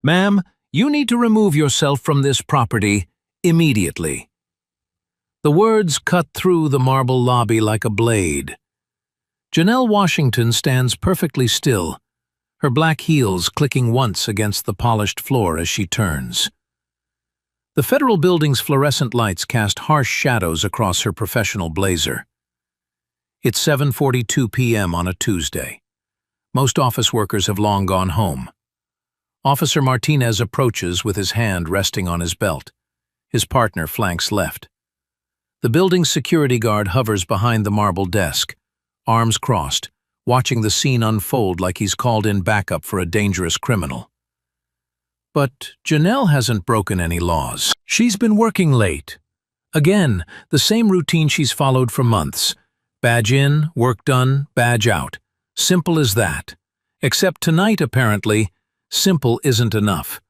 "Ma'am, you need to remove yourself from this property immediately." The words cut through the marble lobby like a blade. Janelle Washington stands perfectly still, her black heels clicking once against the polished floor as she turns. The federal building's fluorescent lights cast harsh shadows across her professional blazer. It's 7:42 p.m. on a Tuesday. Most office workers have long gone home. Officer Martinez approaches with his hand resting on his belt. His partner flanks left. The building's security guard hovers behind the marble desk, arms crossed, watching the scene unfold like he's called in backup for a dangerous criminal. But Janelle hasn't broken any laws. She's been working late. Again, the same routine she's followed for months. Badge in, work done, badge out. Simple as that. Except tonight, apparently, simple isn't enough.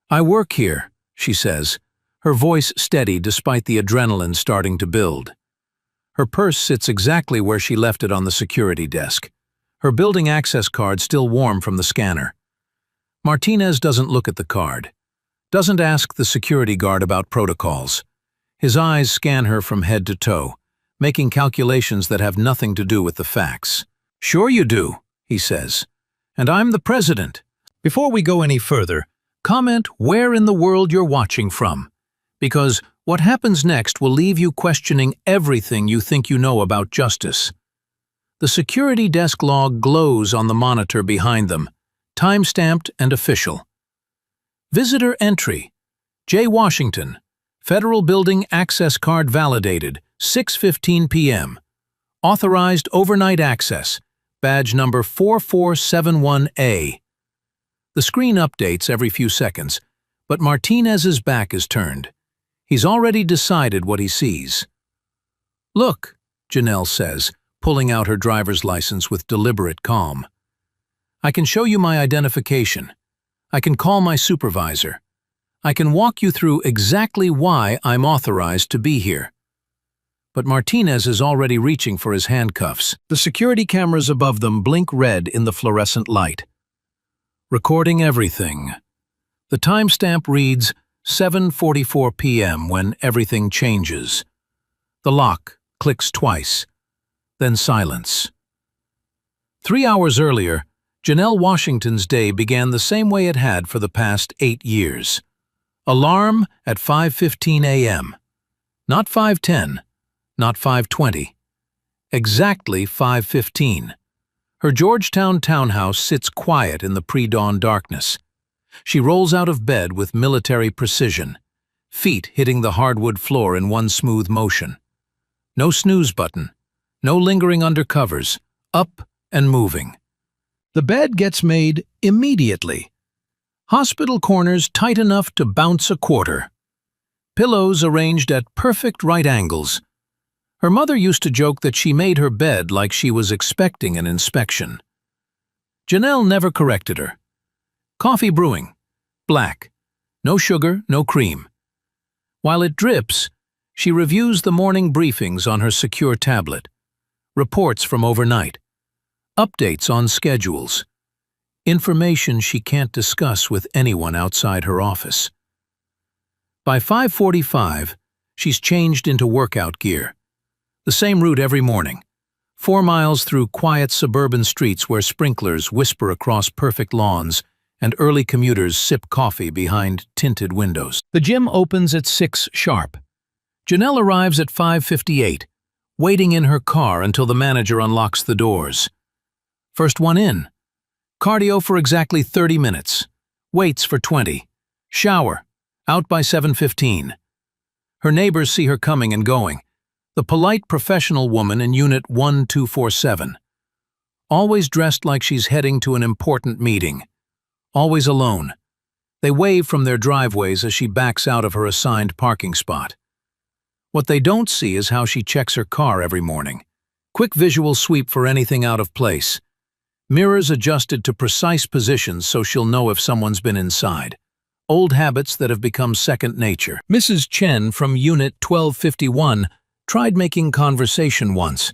"I work here," she says, her voice steady despite the adrenaline starting to build. Her purse sits exactly where she left it on the security desk, her building access card still warm from the scanner. Martinez doesn't look at the card, doesn't ask the security guard about protocols. His eyes scan her from head to toe, making calculations that have nothing to do with the facts. "Sure you do," he says. "And I'm the president." Before we go any further, comment where in the world you're watching from, because what happens next will leave you questioning everything you think you know about justice. The security desk log glows on the monitor behind them, time-stamped and official. Visitor entry: J. Washington, Federal Building Access Card validated, 6:15 p.m. Authorized overnight access, badge number 4471A. The screen updates every few seconds, but Martinez's back is turned. He's already decided what he sees. "Look," Janelle says, pulling out her driver's license with deliberate calm. "I can show you my identification. I can call my supervisor. I can walk you through exactly why I'm authorized to be here." But Martinez is already reaching for his handcuffs. The security cameras above them blink red in the fluorescent light. Recording everything. The timestamp reads 7:44 p.m. when everything changes. The lock clicks twice, then silence. 3 hours earlier, Janelle Washington's day began the same way it had for the past 8 years. Alarm at 5:15 a.m. Not 5:10, not 5:20. Exactly 5:15. Her Georgetown townhouse sits quiet in the pre-dawn darkness. She rolls out of bed with military precision, feet hitting the hardwood floor in one smooth motion. No snooze button, no lingering under covers, up and moving. The bed gets made immediately. Hospital corners tight enough to bounce a quarter. Pillows arranged at perfect right angles. Her mother used to joke that she made her bed like she was expecting an inspection. Janelle never corrected her. Coffee brewing. Black. No sugar, no cream. While it drips, she reviews the morning briefings on her secure tablet. Reports from overnight. Updates on schedules. Information she can't discuss with anyone outside her office. By 5:45, she's changed into workout gear. The same route every morning. 4 miles through quiet suburban streets where sprinklers whisper across perfect lawns and early commuters sip coffee behind tinted windows. The gym opens at 6 sharp. Janelle arrives at 5:58, waiting in her car until the manager unlocks the doors. First one in. Cardio for exactly 30 minutes. Weights for 20. Shower. Out by 7:15. Her neighbors see her coming and going. The polite professional woman in Unit 1247. Always dressed like she's heading to an important meeting. Always alone. They wave from their driveways as she backs out of her assigned parking spot. What they don't see is how she checks her car every morning. Quick visual sweep for anything out of place. Mirrors adjusted to precise positions so she'll know if someone's been inside. Old habits that have become second nature. Mrs. Chen from Unit 1251 tried making conversation once.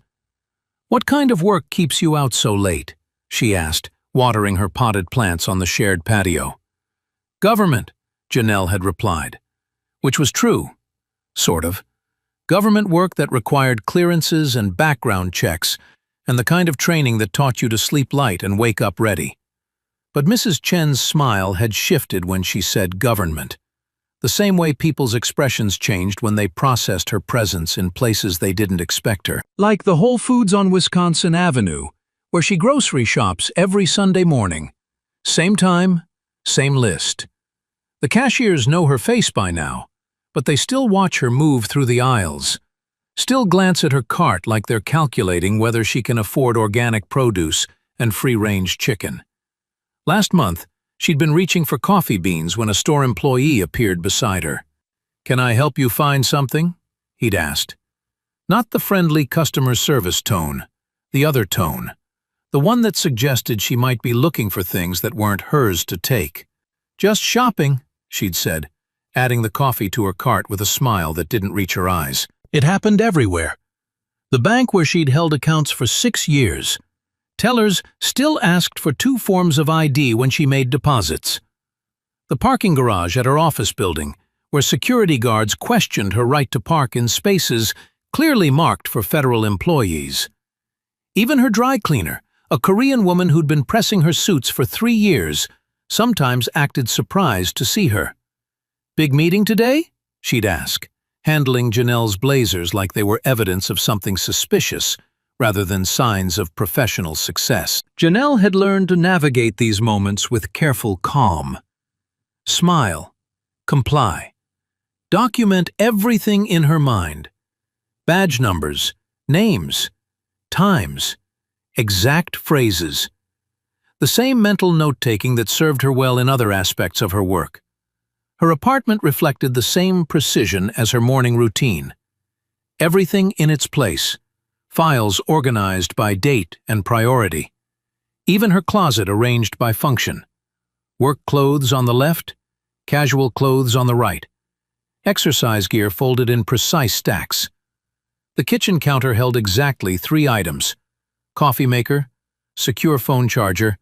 "What kind of work keeps you out so late?" she asked, watering her potted plants on the shared patio. Government, Janelle had replied. Which was true. Sort of. Government work that required clearances and background checks, and the kind of training that taught you to sleep light and wake up ready. But Mrs. Chen's smile had shifted when she said government. The same way people's expressions changed when they processed her presence in places they didn't expect her. Like the Whole Foods on Wisconsin Avenue, where she grocery shops every Sunday morning. Same time, same list. The cashiers know her face by now, but they still watch her move through the aisles, still glance at her cart like they're calculating whether she can afford organic produce and free-range chicken. Last month, she'd been reaching for coffee beans when a store employee appeared beside her. "Can I help you find something?" he'd asked. Not the friendly customer service tone, the other tone, the one that suggested she might be looking for things that weren't hers to take. "Just shopping," she'd said, adding the coffee to her cart with a smile that didn't reach her eyes. It happened everywhere. The bank where she'd held accounts for 6 years. Tellers still asked for 2 forms of ID when she made deposits. The parking garage at her office building, where security guards questioned her right to park in spaces clearly marked for federal employees. Even her dry cleaner, a Korean woman who'd been pressing her suits for 3 years, sometimes acted surprised to see her. "Big meeting today?" she'd ask, handling Janelle's blazers like they were evidence of something suspicious, rather than signs of professional success. Janelle had learned to navigate these moments with careful calm. Smile. Comply. Document everything in her mind. Badge numbers, names, times, exact phrases. The same mental note-taking that served her well in other aspects of her work. Her apartment reflected the same precision as her morning routine. Everything in its place. Files organized by date and priority. Even her closet arranged by function. Work clothes on the left, casual clothes on the right. Exercise gear folded in precise stacks. The kitchen counter held exactly 3 items: coffee maker, secure phone charger,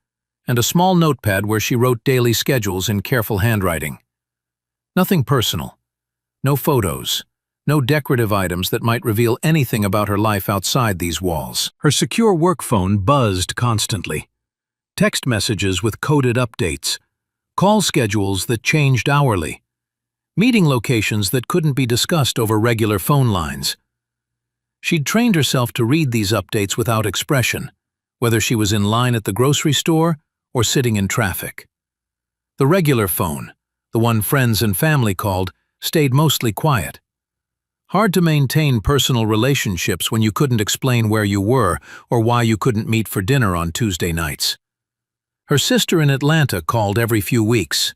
and a small notepad where she wrote daily schedules in careful handwriting. Nothing personal. No photos. No decorative items that might reveal anything about her life outside these walls. Her secure work phone buzzed constantly. Text messages with coded updates. Call schedules that changed hourly. Meeting locations that couldn't be discussed over regular phone lines. She'd trained herself to read these updates without expression, whether she was in line at the grocery store or sitting in traffic. The regular phone, the one friends and family called, stayed mostly quiet. Hard to maintain personal relationships when you couldn't explain where you were or why you couldn't meet for dinner on Tuesday nights. Her sister in Atlanta called every few weeks.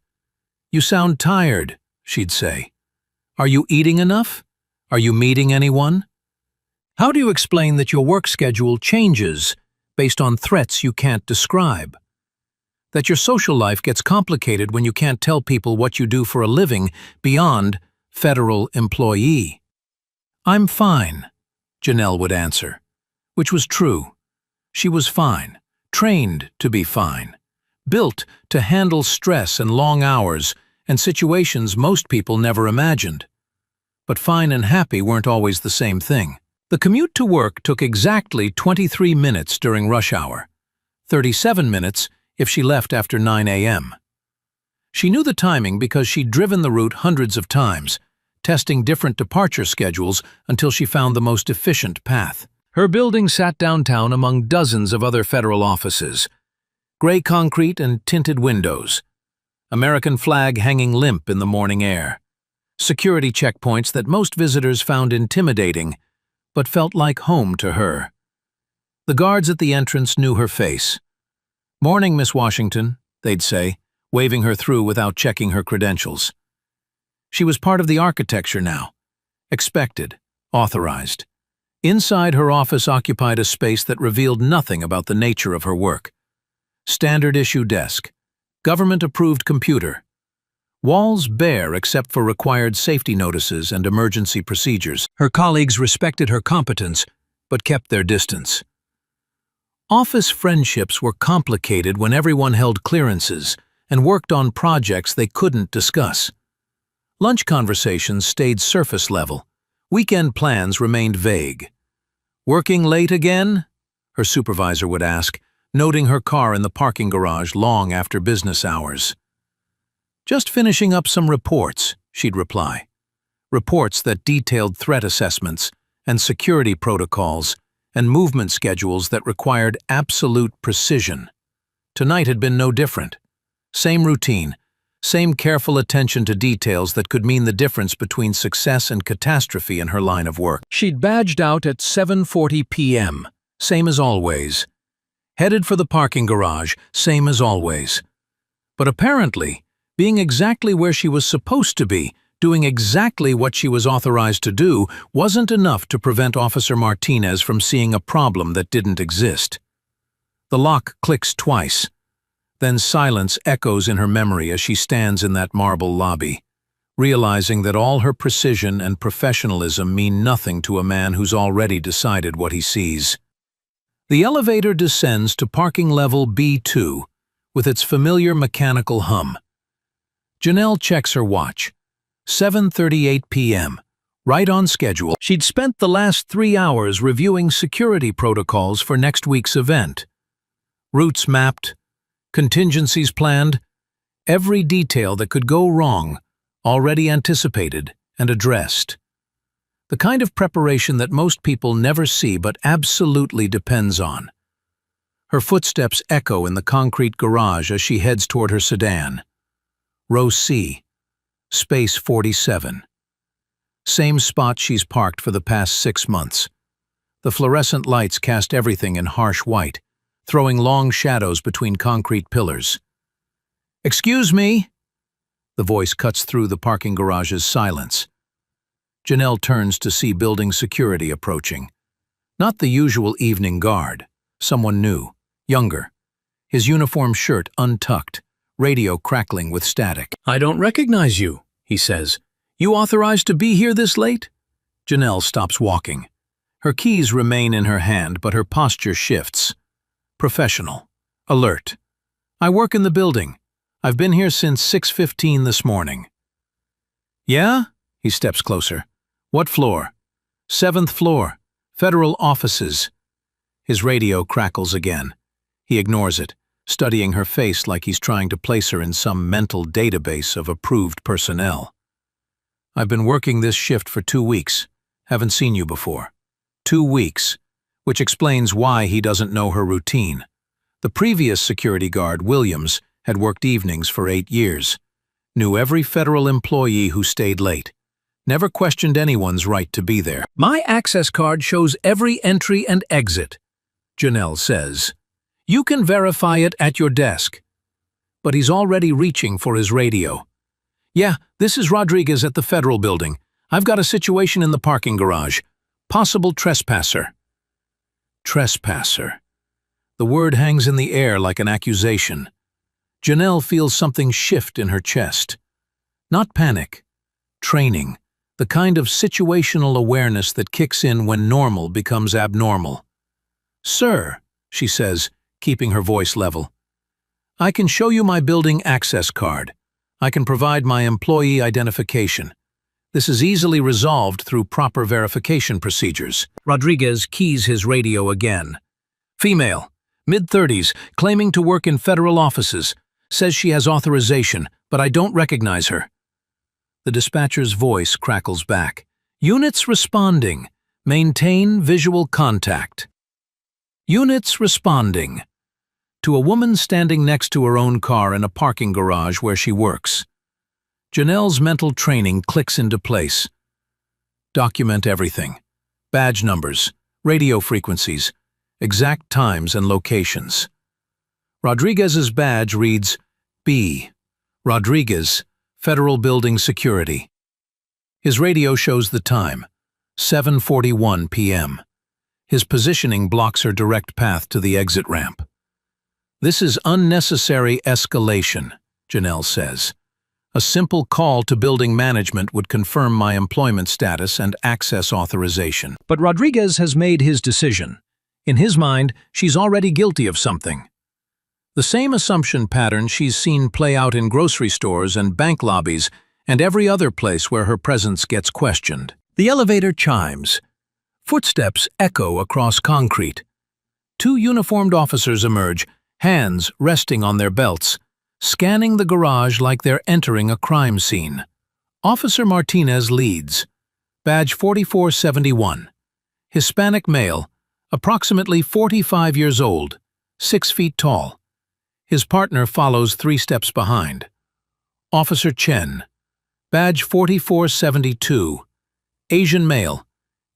"You sound tired," she'd say. "Are you eating enough? Are you meeting anyone?" How do you explain that your work schedule changes based on threats you can't describe? That your social life gets complicated when you can't tell people what you do for a living beyond federal employee? "I'm fine," Janelle would answer, which was true. She was fine, trained to be fine, built to handle stress and long hours and situations most people never imagined. But fine and happy weren't always the same thing. The commute to work took exactly 23 minutes during rush hour, 37 minutes if she left after 9 a.m. She knew the timing because she'd driven the route hundreds of times, testing different departure schedules until she found the most efficient path. Her building sat downtown among dozens of other federal offices. Gray concrete and tinted windows. American flag hanging limp in the morning air. Security checkpoints that most visitors found intimidating, but felt like home to her. The guards at the entrance knew her face. "Morning, Miss Washington," they'd say, waving her through without checking her credentials. She was part of the architecture now. Expected, authorized. Inside, her office occupied a space that revealed nothing about the nature of her work. Standard-issue desk. Government-approved computer. Walls bare except for required safety notices and emergency procedures. Her colleagues respected her competence, but kept their distance. Office friendships were complicated when everyone held clearances and worked on projects they couldn't discuss. Lunch conversations stayed surface level. Weekend plans remained vague. "Working late again?" her supervisor would ask, noting her car in the parking garage long after business hours. "Just finishing up some reports," she'd reply. Reports that detailed threat assessments and security protocols and movement schedules that required absolute precision. Tonight had been no different. Same routine, same careful attention to details that could mean the difference between success and catastrophe in her line of work. She'd badged out at 7:40 p.m., same as always. Headed for the parking garage, same as always. But apparently, being exactly where she was supposed to be, doing exactly what she was authorized to do, wasn't enough to prevent Officer Martinez from seeing a problem that didn't exist. The lock clicks twice. Then silence echoes in her memory as she stands in that marble lobby, realizing that all her precision and professionalism mean nothing to a man who's already decided what he sees. The elevator descends to parking level B2 with its familiar mechanical hum. Janelle checks her watch. 7:38 p.m., right on schedule. She'd spent the last 3 hours reviewing security protocols for next week's event. Routes mapped, contingencies planned, every detail that could go wrong, already anticipated and addressed. The kind of preparation that most people never see but absolutely depends on. Her footsteps echo in the concrete garage as she heads toward her sedan. Row C, space 47. Same spot she's parked for the past 6 months. The fluorescent lights cast everything in harsh white, throwing long shadows between concrete pillars. "Excuse me?" The voice cuts through the parking garage's silence. Janelle turns to see building security approaching. Not the usual evening guard, someone new, younger. His uniform shirt untucked, radio crackling with static. "I don't recognize you," he says. "You authorized to be here this late?" Janelle stops walking. Her keys remain in her hand, but her posture shifts. Professional. Alert. "I work in the building. I've been here since 6:15 this morning." "Yeah?" He steps closer. "What floor?" "7th floor. Federal offices." His radio crackles again. He ignores it, studying her face like he's trying to place her in some mental database of approved personnel. "I've been working this shift for 2 weeks. Haven't seen you before." 2 weeks, which explains why he doesn't know her routine. The previous security guard, Williams, had worked evenings for 8 years. Knew every federal employee who stayed late. Never questioned anyone's right to be there. "My access card shows every entry and exit," Janelle says. "You can verify it at your desk." But he's already reaching for his radio. "Yeah, this is Rodriguez at the federal building. I've got a situation in the parking garage. Possible trespasser." Trespasser. The word hangs in the air like an accusation. Janelle feels something shift in her chest. Not panic. Training. The kind of situational awareness that kicks in when normal becomes abnormal. "Sir," she says, keeping her voice level, "I can show you my building access card. I can provide my employee identification. This is easily resolved through proper verification procedures." Rodriguez keys his radio again. "Female, mid-30s, claiming to work in federal offices. Says she has authorization, but I don't recognize her." The dispatcher's voice crackles back. "Units responding. Maintain visual contact." Units responding. To a woman standing next to her own car in a parking garage where she works. Janelle's mental training clicks into place. Document everything. Badge numbers, radio frequencies, exact times and locations. Rodriguez's badge reads B. Rodriguez, Federal Building Security. His radio shows the time, 7:41 p.m. His positioning blocks her direct path to the exit ramp. "This is unnecessary escalation," Janelle says. "A simple call to building management would confirm my employment status and access authorization." But Rodriguez has made his decision. In his mind, she's already guilty of something. The same assumption pattern she's seen play out in grocery stores and bank lobbies and every other place where her presence gets questioned. The elevator chimes. Footsteps echo across concrete. Two uniformed officers emerge, hands resting on their belts, scanning the garage like they're entering a crime scene. Officer Martinez leads. Badge 4471. Hispanic male, approximately 45 years old, 6 feet tall. His partner follows 3 steps behind. Officer Chen. Badge 4472. Asian male,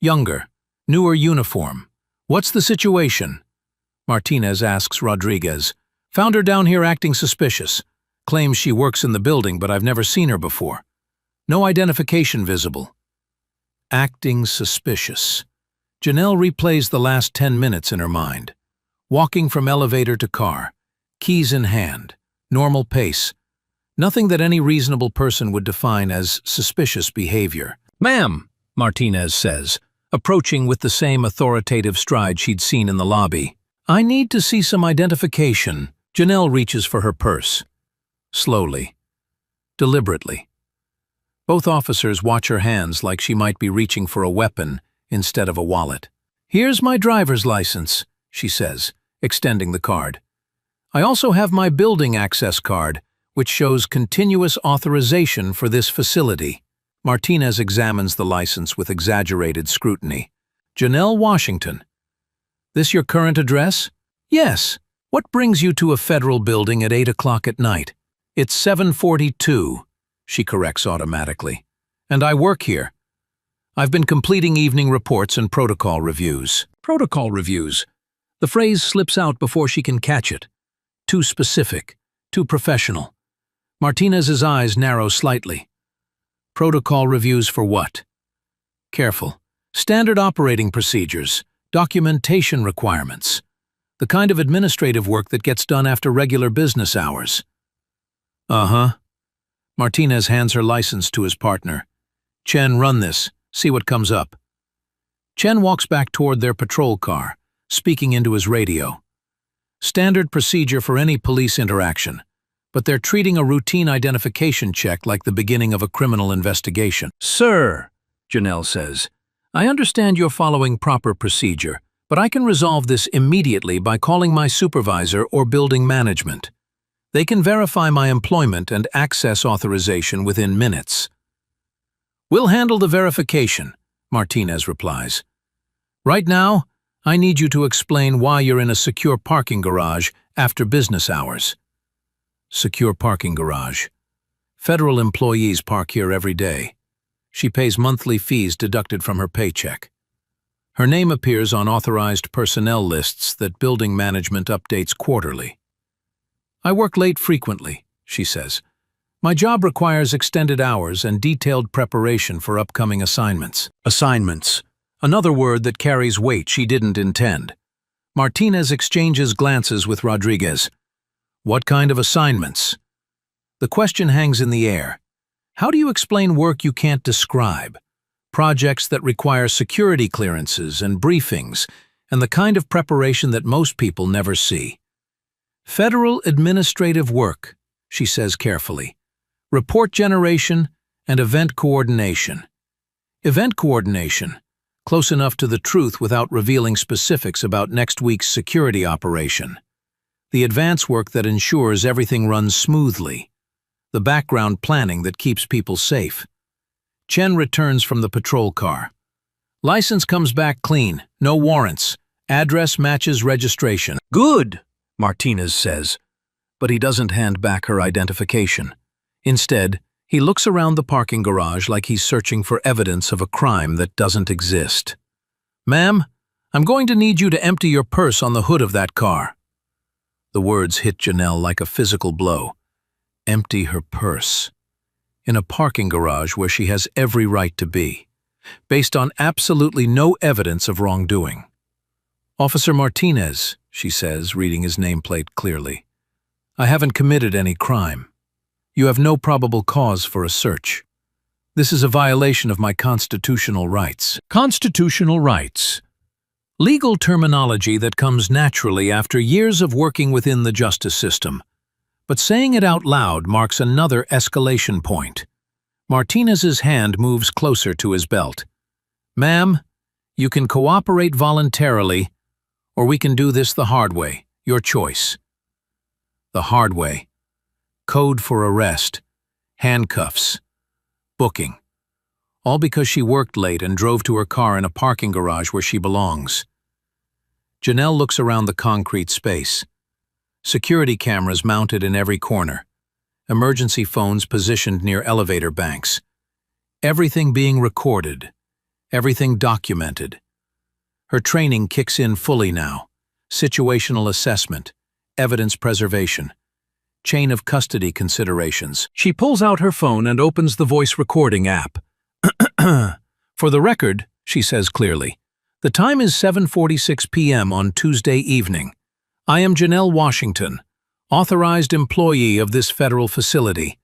younger, newer uniform. What's the situation? Martinez asks Rodriguez. Found her down here acting suspicious. Claims she works in the building, but I've never seen her before. No identification visible. Acting suspicious. Janelle replays the last 10 minutes in her mind. Walking from elevator to car, keys in hand, normal pace. Nothing that any reasonable person would define as suspicious behavior. Ma'am, Martinez says, approaching with the same authoritative stride she'd seen in the lobby. I need to see some identification. Janelle reaches for her purse. Slowly. Deliberately. Both officers watch her hands like she might be reaching for a weapon instead of a wallet. Here's my driver's license, she says, extending the card. I also have my building access card, which shows continuous authorization for this facility. Martinez examines the license with exaggerated scrutiny. Janelle Washington. This your current address? Yes. What brings you to a federal building at 8 o'clock at night? It's 7:42, she corrects automatically. And I work here. I've been completing evening reports and protocol reviews. Protocol reviews. The phrase slips out before she can catch it. Too specific, too professional. Martinez's eyes narrow slightly. Protocol reviews for what? Careful. Standard operating procedures, documentation requirements. The kind of administrative work that gets done after regular business hours. Uh-huh. Martinez hands her license to his partner. Chen, run this. See what comes up. Chen walks back toward their patrol car, speaking into his radio. Standard procedure for any police interaction, but they're treating a routine identification check like the beginning of a criminal investigation. Sir, Janelle says, I understand you're following proper procedure, but I can resolve this immediately by calling my supervisor or building management. They can verify my employment and access authorization within minutes. We'll handle the verification, Martinez replies. Right now, I need you to explain why you're in a secure parking garage after business hours. Secure parking garage. Federal employees park here every day. She pays monthly fees deducted from her paycheck. Her name appears on authorized personnel lists that building management updates quarterly. I work late frequently, she says. My job requires extended hours and detailed preparation for upcoming assignments. Assignments. Another word that carries weight she didn't intend. Martinez exchanges glances with Rodriguez. What kind of assignments? The question hangs in the air. How do you explain work you can't describe? Projects that require security clearances and briefings, and the kind of preparation that most people never see. Federal administrative work, she says carefully. Report generation and event coordination. Event coordination, close enough to the truth without revealing specifics about next week's security operation. The advance work that ensures everything runs smoothly. The background planning that keeps people safe. Chen returns from the patrol car. License comes back clean, no warrants. Address matches registration. Good, Martinez says, but he doesn't hand back her identification. Instead, he looks around the parking garage like he's searching for evidence of a crime that doesn't exist. Ma'am, I'm going to need you to empty your purse on the hood of that car. The words hit Janelle like a physical blow. Empty her purse. In a parking garage where she has every right to be, based on absolutely no evidence of wrongdoing. Officer Martinez, she says, reading his nameplate clearly. I haven't committed any crime. You have no probable cause for a search. This is a violation of my constitutional rights. Constitutional rights. Legal terminology that comes naturally after years of working within the justice system. But saying it out loud marks another escalation point. Martinez's hand moves closer to his belt. "Ma'am, you can cooperate voluntarily, or we can do this the hard way. Your choice." The hard way. Code for arrest. Handcuffs. Booking. All because she worked late and drove to her car in a parking garage where she belongs. Janelle looks around the concrete space. Security cameras mounted in every corner. Emergency phones positioned near elevator banks. Everything being recorded. Everything documented. Her training kicks in fully now. Situational assessment. Evidence preservation. Chain of custody considerations. She pulls out her phone and opens the voice recording app. "For the record," she says clearly, "the time is 7:46 p.m. on Tuesday evening. I am Janelle Washington, authorized employee of this federal facility.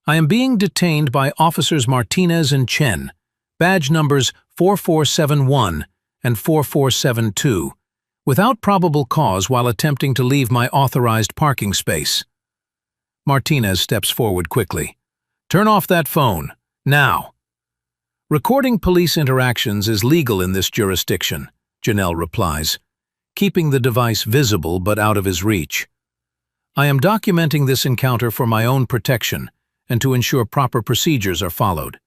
I am being detained by Officers Martinez and Chen, badge numbers 4471 and 4472, without probable cause while attempting to leave my authorized parking space." Martinez steps forward quickly. "Turn off that phone, now." "Recording police interactions is legal in this jurisdiction," Janelle replies, keeping the device visible but out of his reach. "I am documenting this encounter for my own protection and to ensure proper procedures are followed."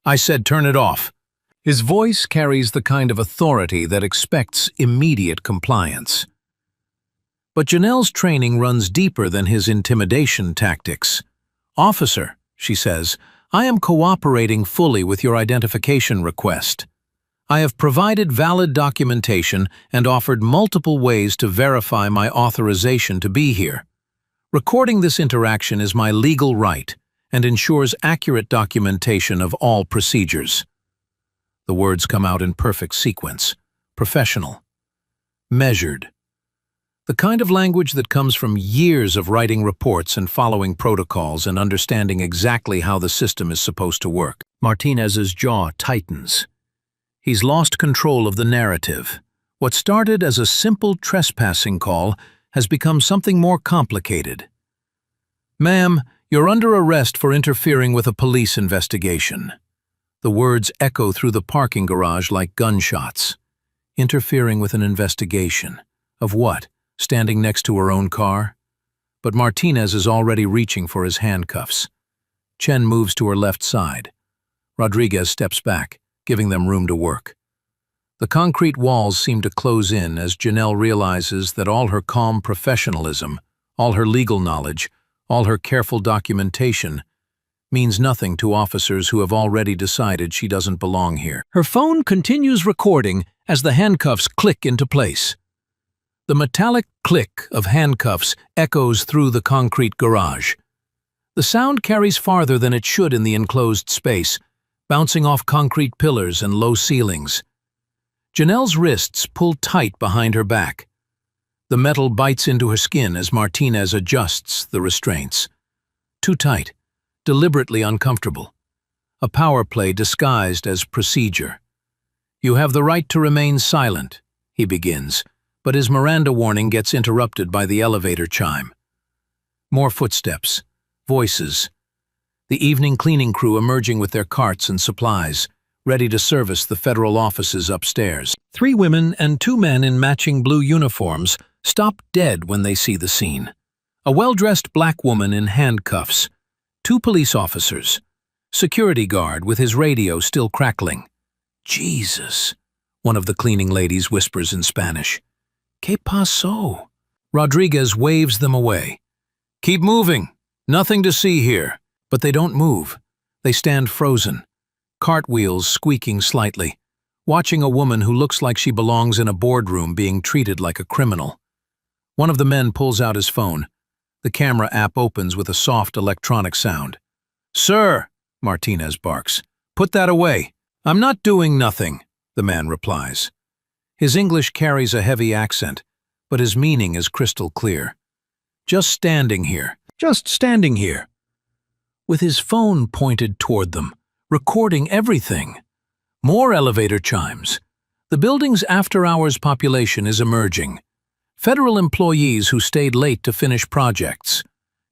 "I said turn it off." His voice carries the kind of authority that expects immediate compliance. But Janelle's training runs deeper than his intimidation tactics. "Officer," she says, "I am cooperating fully with your identification request. I have provided valid documentation and offered multiple ways to verify my authorization to be here. Recording this interaction is my legal right and ensures accurate documentation of all procedures." The words come out in perfect sequence. Professional. Measured. The kind of language that comes from years of writing reports and following protocols and understanding exactly how the system is supposed to work. Martinez's jaw tightens. He's lost control of the narrative. What started as a simple trespassing call has become something more complicated. "Ma'am, you're under arrest for interfering with a police investigation." The words echo through the parking garage like gunshots. Interfering with an investigation. Of what? Standing next to her own car? But Martinez is already reaching for his handcuffs. Chen moves to her left side. Rodriguez steps back, giving them room to work. The concrete walls seem to close in as Janelle realizes that all her calm professionalism, all her legal knowledge, all her careful documentation means nothing to officers who have already decided she doesn't belong here. Her phone continues recording as the handcuffs click into place. The metallic click of handcuffs echoes through the concrete garage. The sound carries farther than it should in the enclosed space, bouncing off concrete pillars and low ceilings. Janelle's wrists pull tight behind her back. The metal bites into her skin as Martinez adjusts the restraints. Too tight, deliberately uncomfortable. A power play disguised as procedure. "You have the right to remain silent," he begins, but his Miranda warning gets interrupted by the elevator chime. More footsteps, voices. The evening cleaning crew emerging with their carts and supplies, ready to service the federal offices upstairs. 3 women and 2 men in matching blue uniforms stop dead when they see the scene. A well-dressed black woman in handcuffs, 2 police officers, security guard with his radio still crackling. "Jesus," one of the cleaning ladies whispers in Spanish. "¿Qué pasó?" Rodriguez waves them away. "Keep moving. Nothing to see here." But they don't move. They stand frozen, cartwheels squeaking slightly, watching a woman who looks like she belongs in a boardroom being treated like a criminal. One of the men pulls out his phone. The camera app opens with a soft electronic sound. "Sir," Martinez barks, "put that away." "I'm not doing nothing," the man replies. His English carries a heavy accent, but his meaning is crystal clear. "Just standing here. Just standing here." With his phone pointed toward them, recording everything. More elevator chimes. The building's after-hours population is emerging. Federal employees who stayed late to finish projects.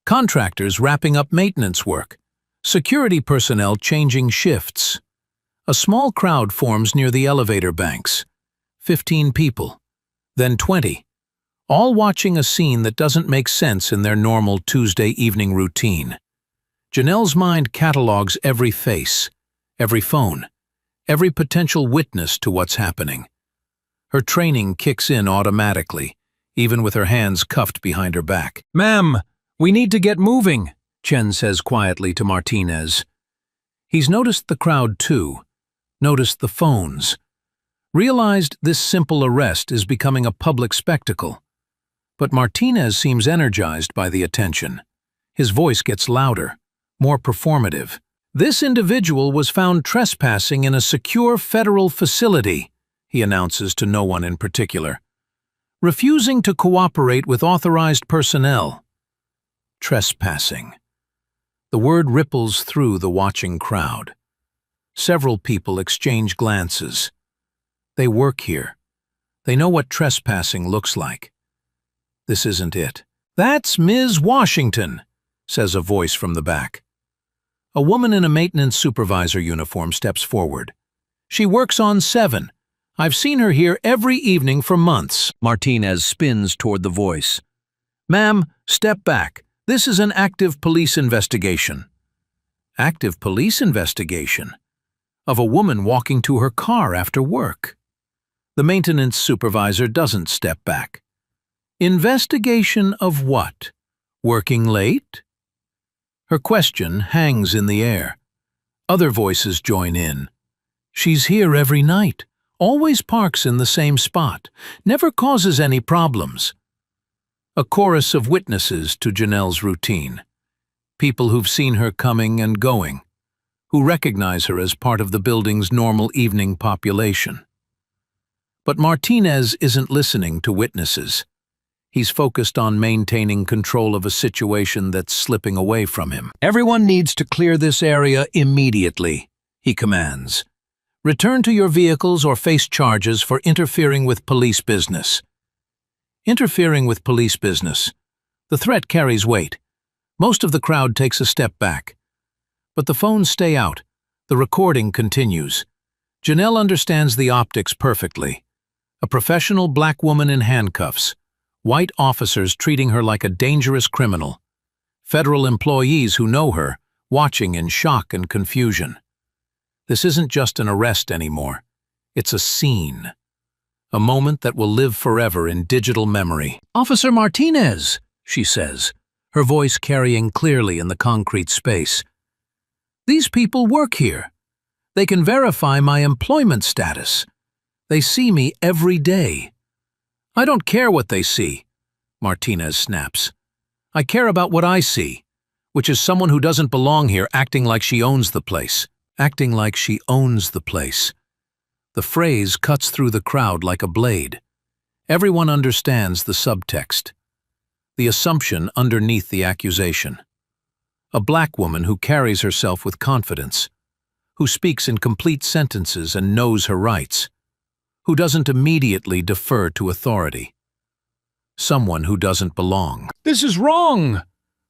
Contractors wrapping up maintenance work. Security personnel changing shifts. A small crowd forms near the elevator banks. 15 people. Then 20. All watching a scene that doesn't make sense in their normal Tuesday evening routine. Janelle's mind catalogs every face, every phone, every potential witness to what's happening. Her training kicks in automatically, even with her hands cuffed behind her back. "Ma'am, we need to get moving," Chen says quietly to Martinez. He's noticed the crowd too, noticed the phones, realized this simple arrest is becoming a public spectacle. But Martinez seems energized by the attention. His voice gets louder, more performative. "This individual was found trespassing in a secure federal facility," he announces to no one in particular, "refusing to cooperate with authorized personnel." Trespassing. The word ripples through the watching crowd. Several people exchange glances. They work here. They know what trespassing looks like. This isn't it. "That's Ms. Washington," says a voice from the back. A woman in a maintenance supervisor uniform steps forward. "She works on 7. I've seen her here every evening for months." Martinez spins toward the voice. "Ma'am, step back. This is an active police investigation." Active police investigation? Of a woman walking to her car after work. The maintenance supervisor doesn't step back. Investigation of what? Working late? Her question hangs in the air. Other voices join in. "She's here every night, always parks in the same spot, never causes any problems." A chorus of witnesses to Janelle's routine. People who've seen her coming and going, who recognize her as part of the building's normal evening population. But Martinez isn't listening to witnesses. He's focused on maintaining control of a situation that's slipping away from him. "Everyone needs to clear this area immediately," he commands. "Return to your vehicles or face charges for interfering with police business." Interfering with police business. The threat carries weight. Most of the crowd takes a step back. But the phones stay out. The recording continues. Janelle understands the optics perfectly. A professional black woman in handcuffs. White officers treating her like a dangerous criminal. Federal employees who know her, watching in shock and confusion. This isn't just an arrest anymore. It's a scene. A moment that will live forever in digital memory. "Officer Martinez," she says, her voice carrying clearly in the concrete space. "These people work here. They can verify my employment status. They see me every day." "I don't care what they see," Martinez snaps. "I care about what I see, which is someone who doesn't belong here acting like she owns the place." Acting like she owns the place. The phrase cuts through the crowd like a blade. Everyone understands the subtext. The assumption underneath the accusation. A black woman who carries herself with confidence, who speaks in complete sentences and knows her rights, who doesn't immediately defer to authority. Someone who doesn't belong. "This is wrong,"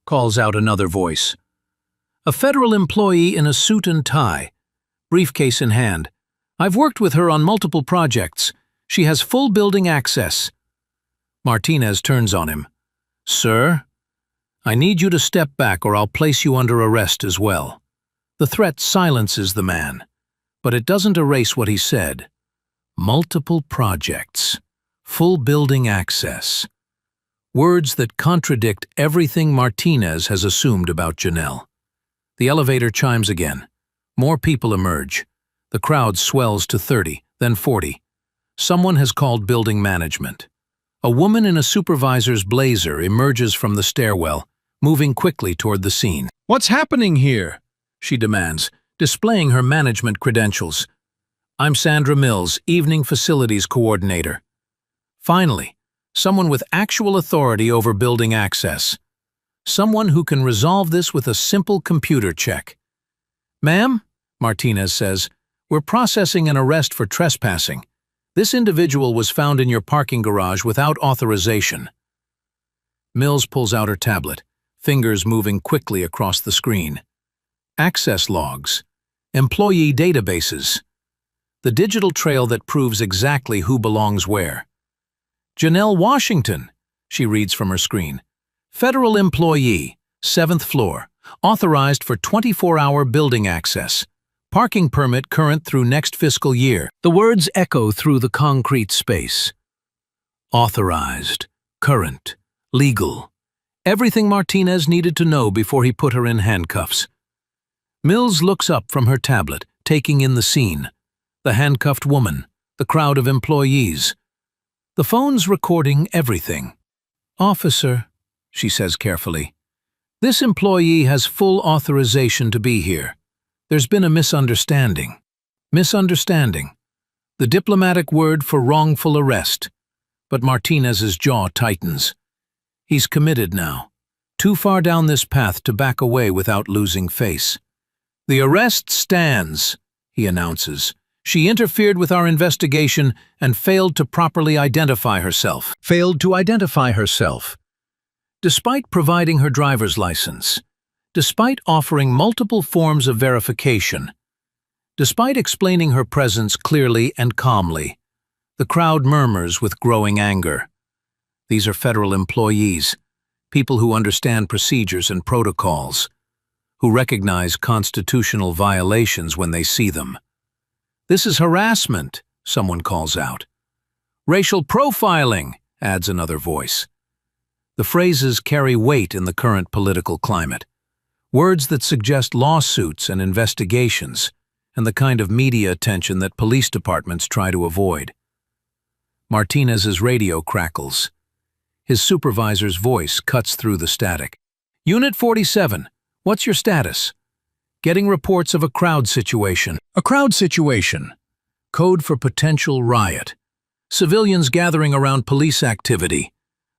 calls out another voice. A federal employee in a suit and tie, briefcase in hand. "I've worked with her on multiple projects. She has full building access." Martinez turns on him. "Sir, I need you to step back or I'll place you under arrest as well." The threat silences the man, but it doesn't erase what he said. Multiple projects. Full building access. Words that contradict everything Martinez has assumed about Janelle. The elevator chimes again. More people emerge. The crowd swells to 30, then 40. Someone has called building management. A woman in a supervisor's blazer emerges from the stairwell, moving quickly toward the scene. "What's happening here?" she demands, displaying her management credentials. "I'm Sandra Mills, Evening Facilities Coordinator." Finally, someone with actual authority over building access. Someone who can resolve this with a simple computer check. "Ma'am," Martinez says, "we're processing an arrest for trespassing. This individual was found in your parking garage without authorization. Mills pulls out her tablet, fingers moving quickly across the screen. Access logs. Employee databases. The digital trail that proves exactly who belongs where. Janelle Washington, she reads from her screen. Federal employee, 7th floor, authorized for 24-hour building access. Parking permit current through next fiscal year. The words echo through the concrete space. Authorized, current, legal. Everything Martinez needed to know before he put her in handcuffs. Mills looks up from her tablet, taking in the scene. The handcuffed woman, the crowd of employees. The phone's recording everything. Officer, she says carefully, this employee has full authorization to be here. There's been a misunderstanding. Misunderstanding. The diplomatic word for wrongful arrest. But Martinez's jaw tightens. He's committed now. Too far down this path to back away without losing face. The arrest stands, he announces. She interfered with our investigation and failed to properly identify herself. Failed to identify herself. Despite providing her driver's license, despite offering multiple forms of verification, despite explaining her presence clearly and calmly, the crowd murmurs with growing anger. These are federal employees, people who understand procedures and protocols, who recognize constitutional violations when they see them. This is harassment, someone calls out. Racial profiling, adds another voice. The phrases carry weight in the current political climate. Words that suggest lawsuits and investigations, and the kind of media attention that police departments try to avoid. Martinez's radio crackles. His supervisor's voice cuts through the static. Unit 47, what's your status? Getting reports of a crowd situation. A crowd situation. Code for potential riot. Civilians gathering around police activity.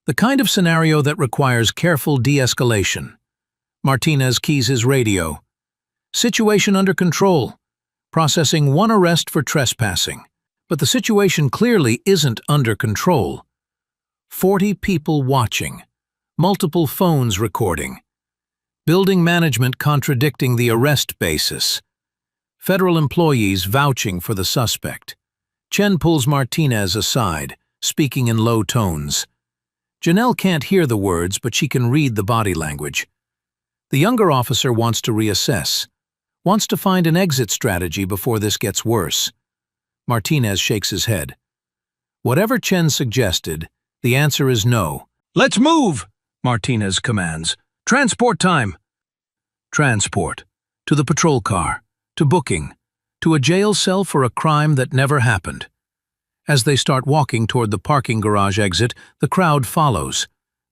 The kind of scenario that requires careful de-escalation. Martinez keys his radio. Situation under control. Processing 1 arrest for trespassing. But the situation clearly isn't under control. 40 people watching. Multiple phones recording. Building management contradicting the arrest basis. Federal employees vouching for the suspect. Chen pulls Martinez aside, speaking in low tones. Janelle can't hear the words, but she can read the body language. The younger officer wants to reassess, wants to find an exit strategy before this gets worse. Martinez shakes his head. Whatever Chen suggested, the answer is no. Let's move, Martinez commands. Transport time. Transport. To the patrol car. To booking. To a jail cell for a crime that never happened. As they start walking toward the parking garage exit, the crowd follows.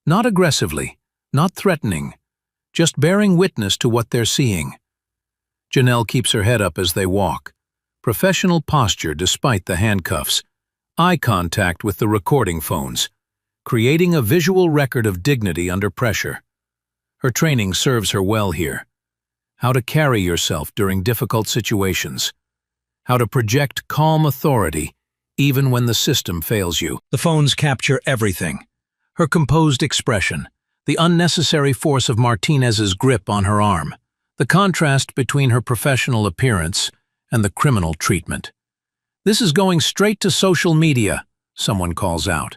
Not aggressively, not threatening, just bearing witness to what they're seeing. Janelle keeps her head up as they walk. Professional posture despite the handcuffs. Eye contact with the recording phones. Creating a visual record of dignity under pressure. Her training serves her well here. How to carry yourself during difficult situations. How to project calm authority even when the system fails you. The phones capture everything. Her composed expression, the unnecessary force of Martinez's grip on her arm, the contrast between her professional appearance and the criminal treatment. This is going straight to social media, someone calls out.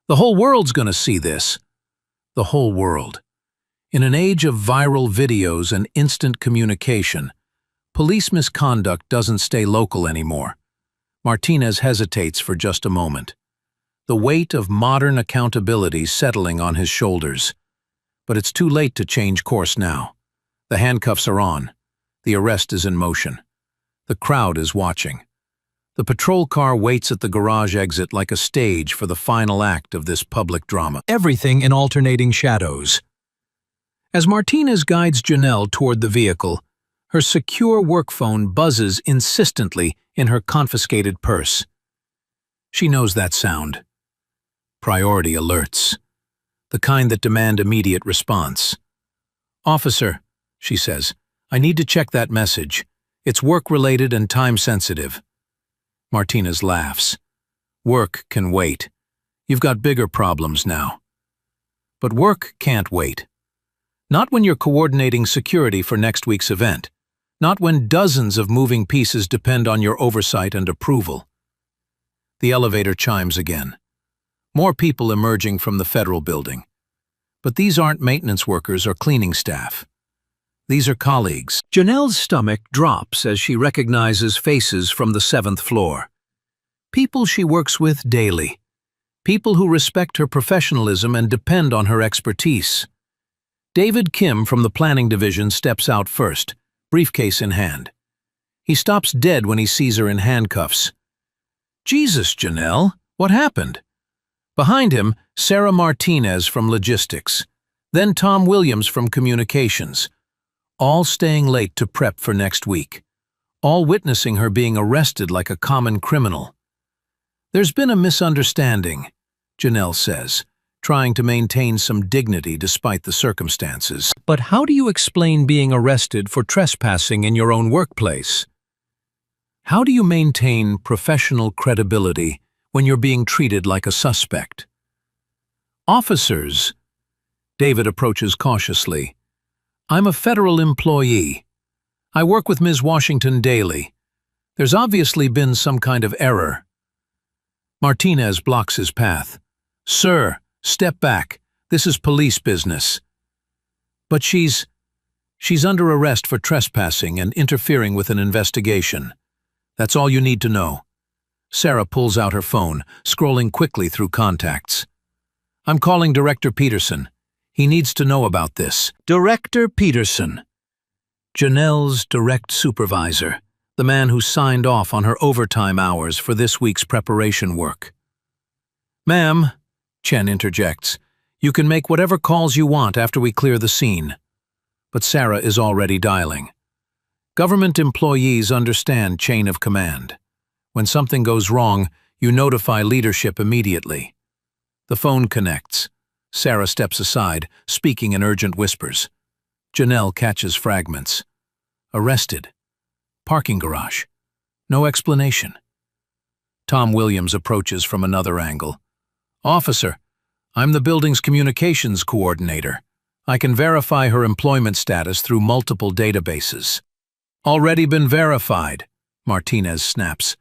The whole world's gonna see this. The whole world. In an age of viral videos and instant communication, police misconduct doesn't stay local anymore. Martinez hesitates for just a moment. The weight of modern accountability settling on his shoulders. But it's too late to change course now. The handcuffs are on. The arrest is in motion. The crowd is watching. The patrol car waits at the garage exit like a stage for the final act of this public drama. Everything in alternating shadows. As Martinez guides Janelle toward the vehicle, her secure work phone buzzes insistently in her confiscated purse. She knows that sound. Priority alerts. The kind that demand immediate response. Officer, she says, I need to check that message. It's work-related and time-sensitive. Martinez laughs. Work can wait. You've got bigger problems now. But work can't wait. Not when you're coordinating security for next week's event. Not when dozens of moving pieces depend on your oversight and approval. The elevator chimes again. More people emerging from the federal building. But these aren't maintenance workers or cleaning staff. These are colleagues. Janelle's stomach drops as she recognizes faces from the 7th floor. People she works with daily. People who respect her professionalism and depend on her expertise. David Kim from the planning division steps out first, briefcase in hand. He stops dead when he sees her in handcuffs. "Jesus, Janelle, what happened?" Behind him, Sarah Martinez from logistics, then Tom Williams from communications, all staying late to prep for next week, all witnessing her being arrested like a common criminal. "There's been a misunderstanding," Janelle says, trying to maintain some dignity despite the circumstances. "But how do you explain being arrested for trespassing in your own workplace? How do you maintain professional credibility when you're being treated like a suspect?" "Officers," David approaches cautiously, "I'm a federal employee. I work with Ms. Washington daily. There's obviously been some kind of error." Martinez blocks his path. "Sir, step back. This is police business." "But she's under arrest for trespassing and interfering with an investigation. That's all you need to know." Sarah pulls out her phone, scrolling quickly through contacts. "I'm calling Director Peterson. He needs to know about this." Director Peterson. Janelle's direct supervisor, the man who signed off on her overtime hours for this week's preparation work. "Ma'am," Chen interjects, "you can make whatever calls you want after we clear the scene." But Sarah is already dialing. Government employees understand chain of command. When something goes wrong, you notify leadership immediately. The phone connects. Sarah steps aside, speaking in urgent whispers. Janelle catches fragments. "Arrested. Parking garage. No explanation." Tom Williams approaches from another angle. "Officer, I'm the building's communications coordinator. I can verify her employment status through multiple databases." "Already been verified," Martinez snaps.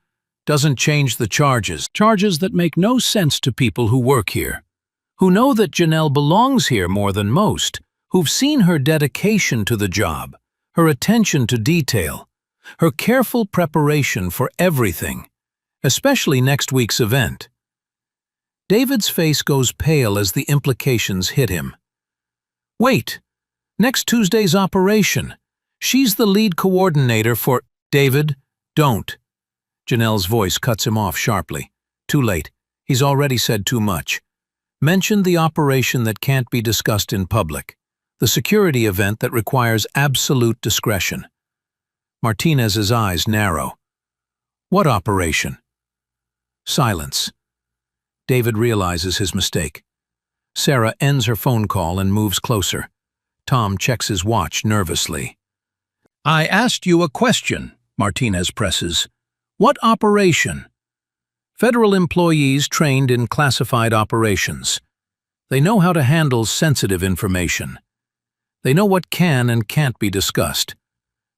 "Doesn't change the charges. Charges that make no sense to people who work here, who know that Janelle belongs here more than most, who've seen her dedication to the job, her attention to detail, her careful preparation for everything, especially next week's event." David's face goes pale as the implications hit him. "Wait, next Tuesday's operation. She's the lead coordinator for—" "David, don't." Janelle's voice cuts him off sharply. Too late. He's already said too much. Mention the operation that can't be discussed in public, the security event that requires absolute discretion. Martinez's eyes narrow. "What operation?" Silence. David realizes his mistake. Sarah ends her phone call and moves closer. Tom checks his watch nervously. "I asked you a question," Martinez presses. "What operation?" "Federal employees trained in classified operations. They know how to handle sensitive information. They know what can and can't be discussed.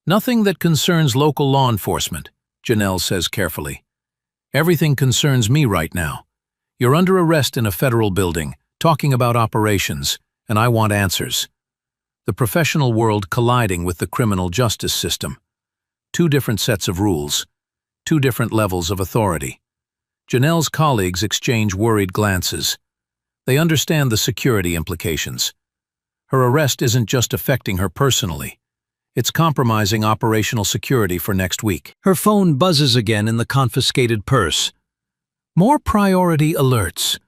Nothing that concerns local law enforcement," Janelle says carefully. "Everything concerns me right now. You're under arrest in a federal building, talking about operations, and I want answers." The professional world colliding with the criminal justice system. Two different sets of rules. Two different levels of authority. Janelle's colleagues exchange worried glances. They understand the security implications. Her arrest isn't just affecting her personally. It's compromising operational security for next week. Her phone buzzes again in the confiscated purse. More priority alerts.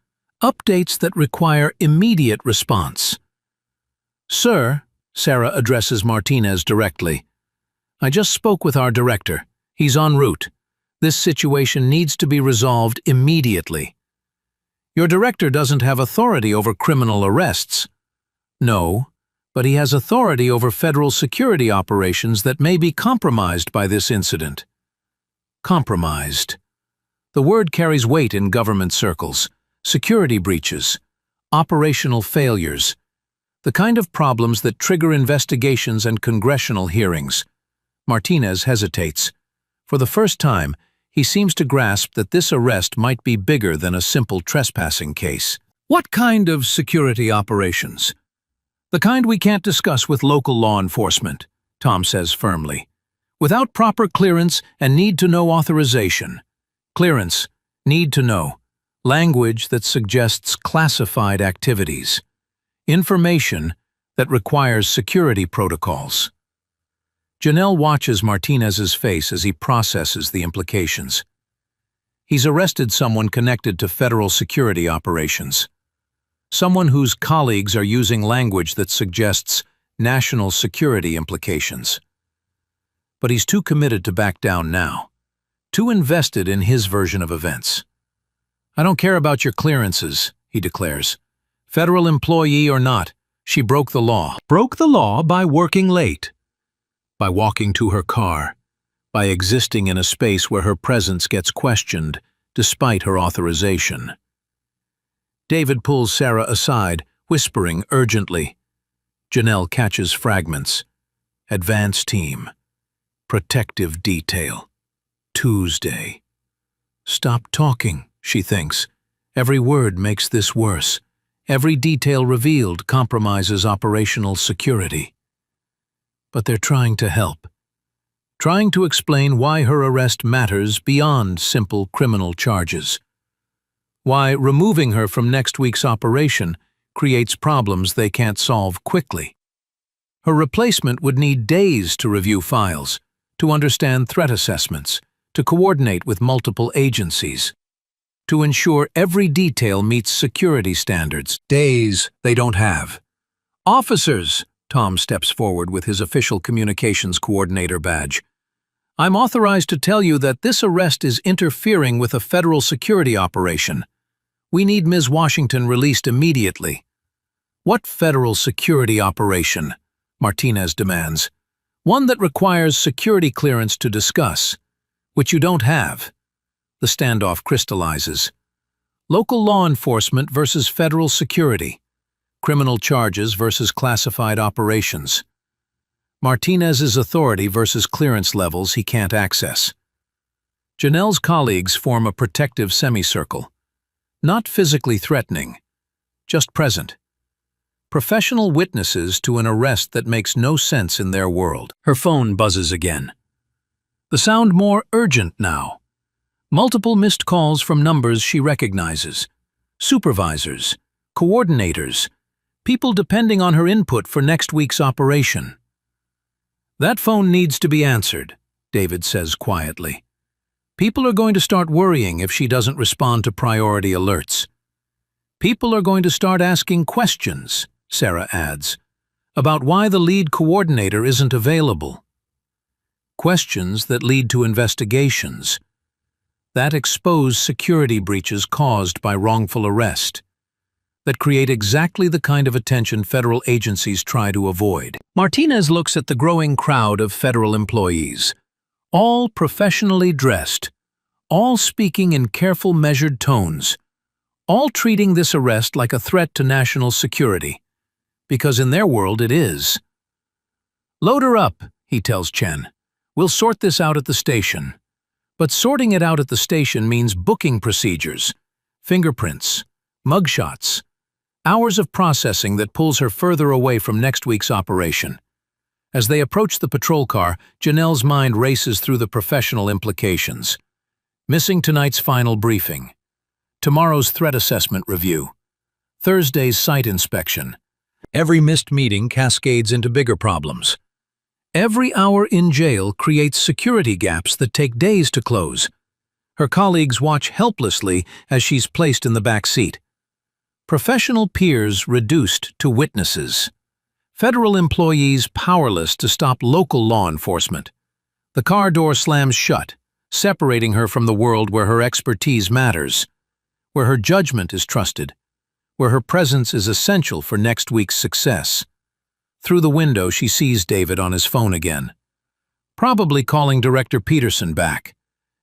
Updates that require immediate response. "Sir," Sarah addresses Martinez directly, "I just spoke with our director. He's en route. This situation needs to be resolved immediately." "Your director doesn't have authority over criminal arrests." "No, but he has authority over federal security operations that may be compromised by this incident." Compromised. The word carries weight in government circles. Security breaches, operational failures, the kind of problems that trigger investigations and congressional hearings. Martinez hesitates. For the first time, he seems to grasp that this arrest might be bigger than a simple trespassing case. What kind of security operations? The kind we can't discuss with local law enforcement, Tom says firmly. Without proper clearance and need-to-know authorization. Clearance, need-to-know, language that suggests classified activities. Information that requires security protocols. Janelle watches Martinez's face as he processes the implications. He's arrested someone connected to federal security operations. Someone whose colleagues are using language that suggests national security implications. But he's too committed to back down now. Too invested in his version of events. "I don't care about your clearances," he declares. "Federal employee or not, she broke the law." Broke the law by working late. By walking to her car. By existing in a space where her presence gets questioned, despite her authorization. David pulls Sarah aside, whispering urgently. Janelle catches fragments. Advance team. Protective detail. Tuesday. Stop talking, she thinks. Every word makes this worse. Every detail revealed compromises operational security. But they're trying to help. Trying to explain why her arrest matters beyond simple criminal charges. Why removing her from next week's operation creates problems they can't solve quickly. Her replacement would need days to review files, to understand threat assessments, to coordinate with multiple agencies, to ensure every detail meets security standards. Days they don't have. "Officers," Tom steps forward with his official communications coordinator badge. "I'm authorized to tell you that this arrest is interfering with a federal security operation. We need Ms. Washington released immediately." "What federal security operation?" Martinez demands. "One that requires security clearance to discuss, which you don't have." The standoff crystallizes. Local law enforcement versus federal security. Criminal charges versus classified operations. Martinez's authority versus clearance levels he can't access. Janelle's colleagues form a protective semicircle. Not physically threatening, just present. Professional witnesses to an arrest that makes no sense in their world. Her phone buzzes again. The sound more urgent now. Multiple missed calls from numbers she recognizes. Supervisors, coordinators, people depending on her input for next week's operation. "That phone needs to be answered," David says quietly. "People are going to start worrying if she doesn't respond to priority alerts. People are going to start asking questions," Sarah adds, "about why the lead coordinator isn't available. Questions that lead to investigations. That expose security breaches caused by wrongful arrest. That create exactly the kind of attention federal agencies try to avoid." Martinez looks at the growing crowd of federal employees. All professionally dressed, all speaking in careful, measured tones, all treating this arrest like a threat to national security, because in their world it is. "Load her up," he tells Chen. "We'll sort this out at the station." But sorting it out at the station means booking procedures, fingerprints, mugshots, hours of processing that pulls her further away from next week's operation. As they approach the patrol car, Janelle's mind races through the professional implications. Missing tonight's final briefing. Tomorrow's threat assessment review. Thursday's site inspection. Every missed meeting cascades into bigger problems. Every hour in jail creates security gaps that take days to close. Her colleagues watch helplessly as she's placed in the back seat. Professional peers reduced to witnesses. Federal employees powerless to stop local law enforcement. The car door slams shut, separating her from the world where her expertise matters, where her judgment is trusted, where her presence is essential for next week's success. Through the window, she sees David on his phone again. Probably calling Director Peterson back.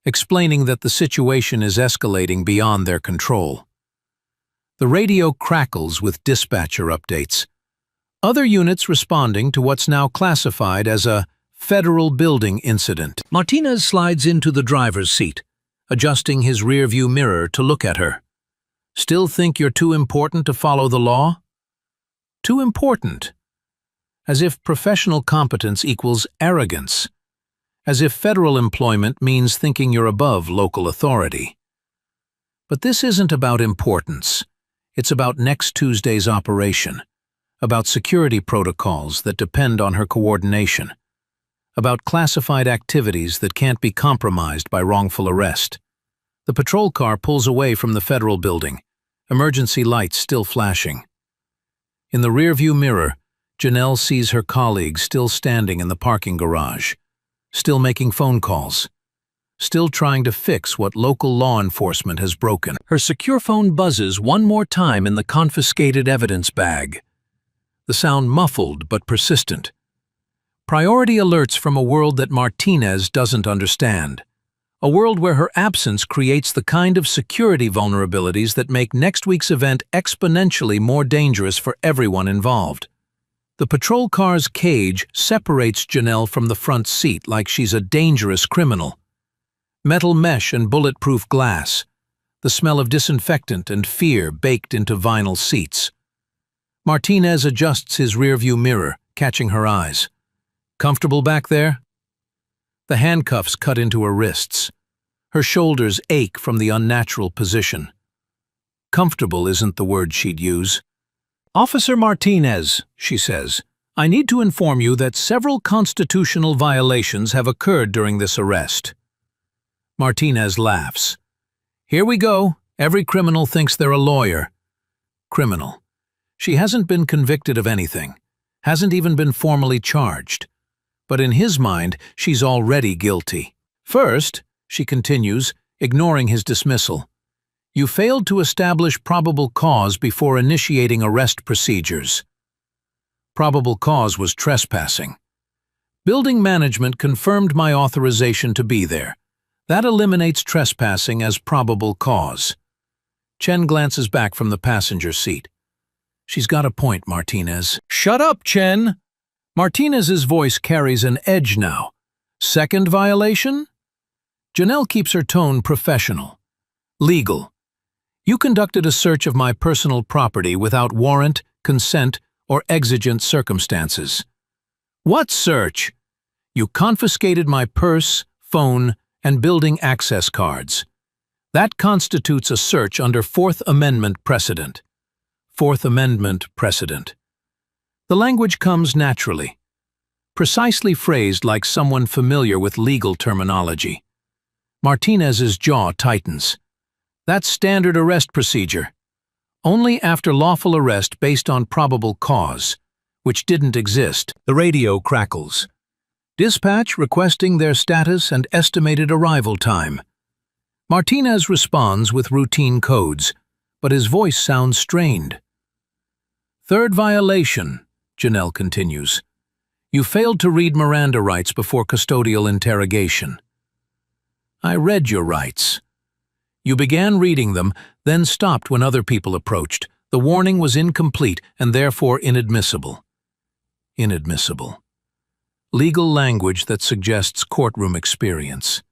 explaining that the situation is escalating beyond their control. The radio crackles with dispatcher updates. Other units responding to what's now classified as a federal building incident. Martinez slides into the driver's seat, adjusting his rearview mirror to look at her. Still think you're too important to follow the law? Too important. As if professional competence equals arrogance. As if federal employment means thinking you're above local authority. But this isn't about importance. It's about next Tuesday's operation. About security protocols that depend on her coordination. About classified activities that can't be compromised by wrongful arrest. The patrol car pulls away from the federal building, emergency lights still flashing. In the rearview mirror, Janelle sees her colleagues still standing in the parking garage, still making phone calls, still trying to fix what local law enforcement has broken. Her secure phone buzzes one more time in the confiscated evidence bag. The sound muffled but persistent. Priority alerts from a world that Martinez doesn't understand. A world where her absence creates the kind of security vulnerabilities that make next week's event exponentially more dangerous for everyone involved. The patrol car's cage separates Janelle from the front seat like she's a dangerous criminal. Metal mesh and bulletproof glass. The smell of disinfectant and fear baked into vinyl seats. Martinez adjusts his rearview mirror, catching her eyes. Comfortable back there? The handcuffs cut into her wrists. Her shoulders ache from the unnatural position. Comfortable isn't the word she'd use. Officer Martinez, she says, I need to inform you that several constitutional violations have occurred during this arrest. Martinez laughs. Here we go. Every criminal thinks they're a lawyer. Criminal. She hasn't been convicted of anything. Hasn't even been formally charged. But in his mind, she's already guilty. First, she continues, ignoring his dismissal, you failed to establish probable cause before initiating arrest procedures. Probable cause was trespassing. Building management confirmed my authorization to be there. That eliminates trespassing as probable cause. Chen glances back from the passenger seat. She's got a point, Martinez. Shut up, Chen! Martinez's voice carries an edge now. Second violation? Janelle keeps her tone professional. Legal. You conducted a search of my personal property without warrant, consent, or exigent circumstances. What search? You confiscated my purse, phone, and building access cards. That constitutes a search under Fourth Amendment precedent. Fourth Amendment precedent. The language comes naturally, precisely phrased like someone familiar with legal terminology. Martinez's jaw tightens. That's standard arrest procedure. Only after lawful arrest based on probable cause, which didn't exist. The radio crackles. Dispatch requesting their status and estimated arrival time. Martinez responds with routine codes, but his voice sounds strained. Third violation, Janelle continues. You failed to read Miranda rights before custodial interrogation. I read your rights. You began reading them, then stopped when other people approached. The warning was incomplete and therefore inadmissible. Inadmissible. Legal language that suggests courtroom experience.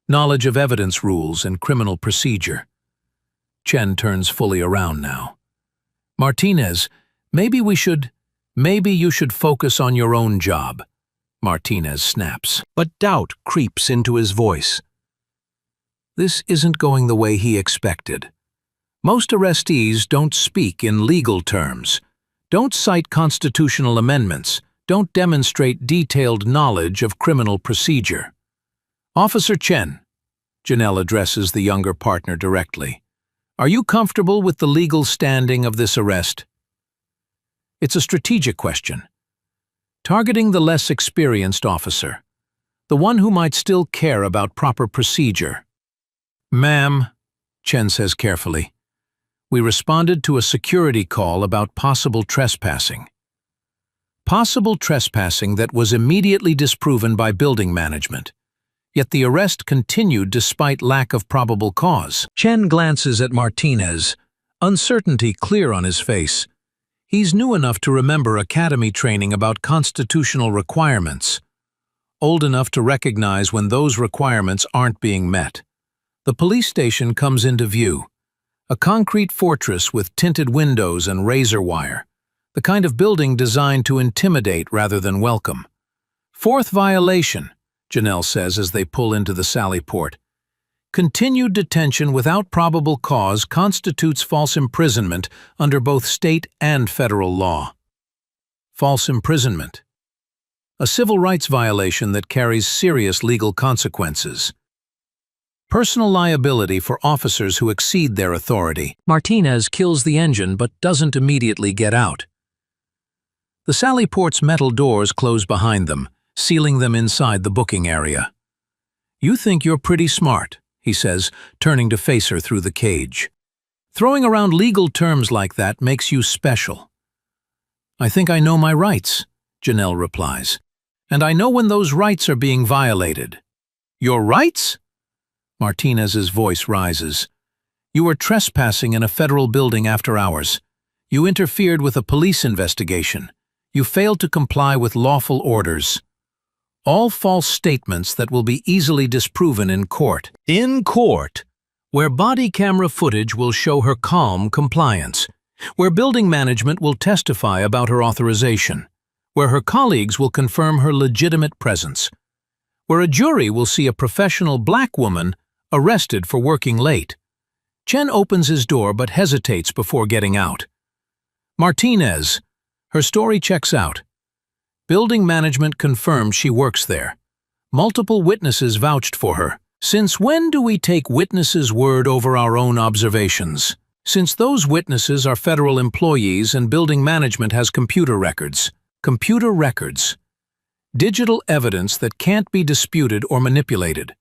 Knowledge of evidence rules and criminal procedure. Chen turns fully around now. Martinez, maybe you should focus on your own job. Martinez snaps. But doubt creeps into his voice. This isn't going the way he expected. Most arrestees don't speak in legal terms, don't cite constitutional amendments, don't demonstrate detailed knowledge of criminal procedure. Officer Chen, Janelle addresses the younger partner directly. Are you comfortable with the legal standing of this arrest? It's a strategic question. Targeting the less experienced officer, the one who might still care about proper procedure. Ma'am, Chen says carefully, we responded to a security call about possible trespassing. Possible trespassing that was immediately disproven by building management. Yet the arrest continued despite lack of probable cause. Chen glances at Martinez, uncertainty clear on his face. He's new enough to remember academy training about constitutional requirements, old enough to recognize when those requirements aren't being met. The police station comes into view, a concrete fortress with tinted windows and razor wire, the kind of building designed to intimidate rather than welcome. Fourth violation, Janelle says as they pull into the sally port. Continued detention without probable cause constitutes false imprisonment under both state and federal law. False imprisonment. A civil rights violation that carries serious legal consequences. Personal liability for officers who exceed their authority. Martinez kills the engine but doesn't immediately get out. The sally port's metal doors close behind them, sealing them inside the booking area. "You think you're pretty smart," he says, turning to face her through the cage. "Throwing around legal terms like that makes you special." "I think I know my rights," Janelle replies. "And I know when those rights are being violated." "Your rights?" Martinez's voice rises. "You were trespassing in a federal building after hours. You interfered with a police investigation. You failed to comply with lawful orders. All false statements that will be easily disproven in court." In court, where body camera footage will show her calm compliance, where building management will testify about her authorization, where her colleagues will confirm her legitimate presence, where a jury will see a professional black woman arrested for working late. Chen opens his door but hesitates before getting out. Martinez. Her story checks out. Building management confirmed she works there. Multiple witnesses vouched for her. Since when do we take witnesses' word over our own observations? Since those witnesses are federal employees and building management has computer records. Computer records. Digital evidence that can't be disputed or manipulated.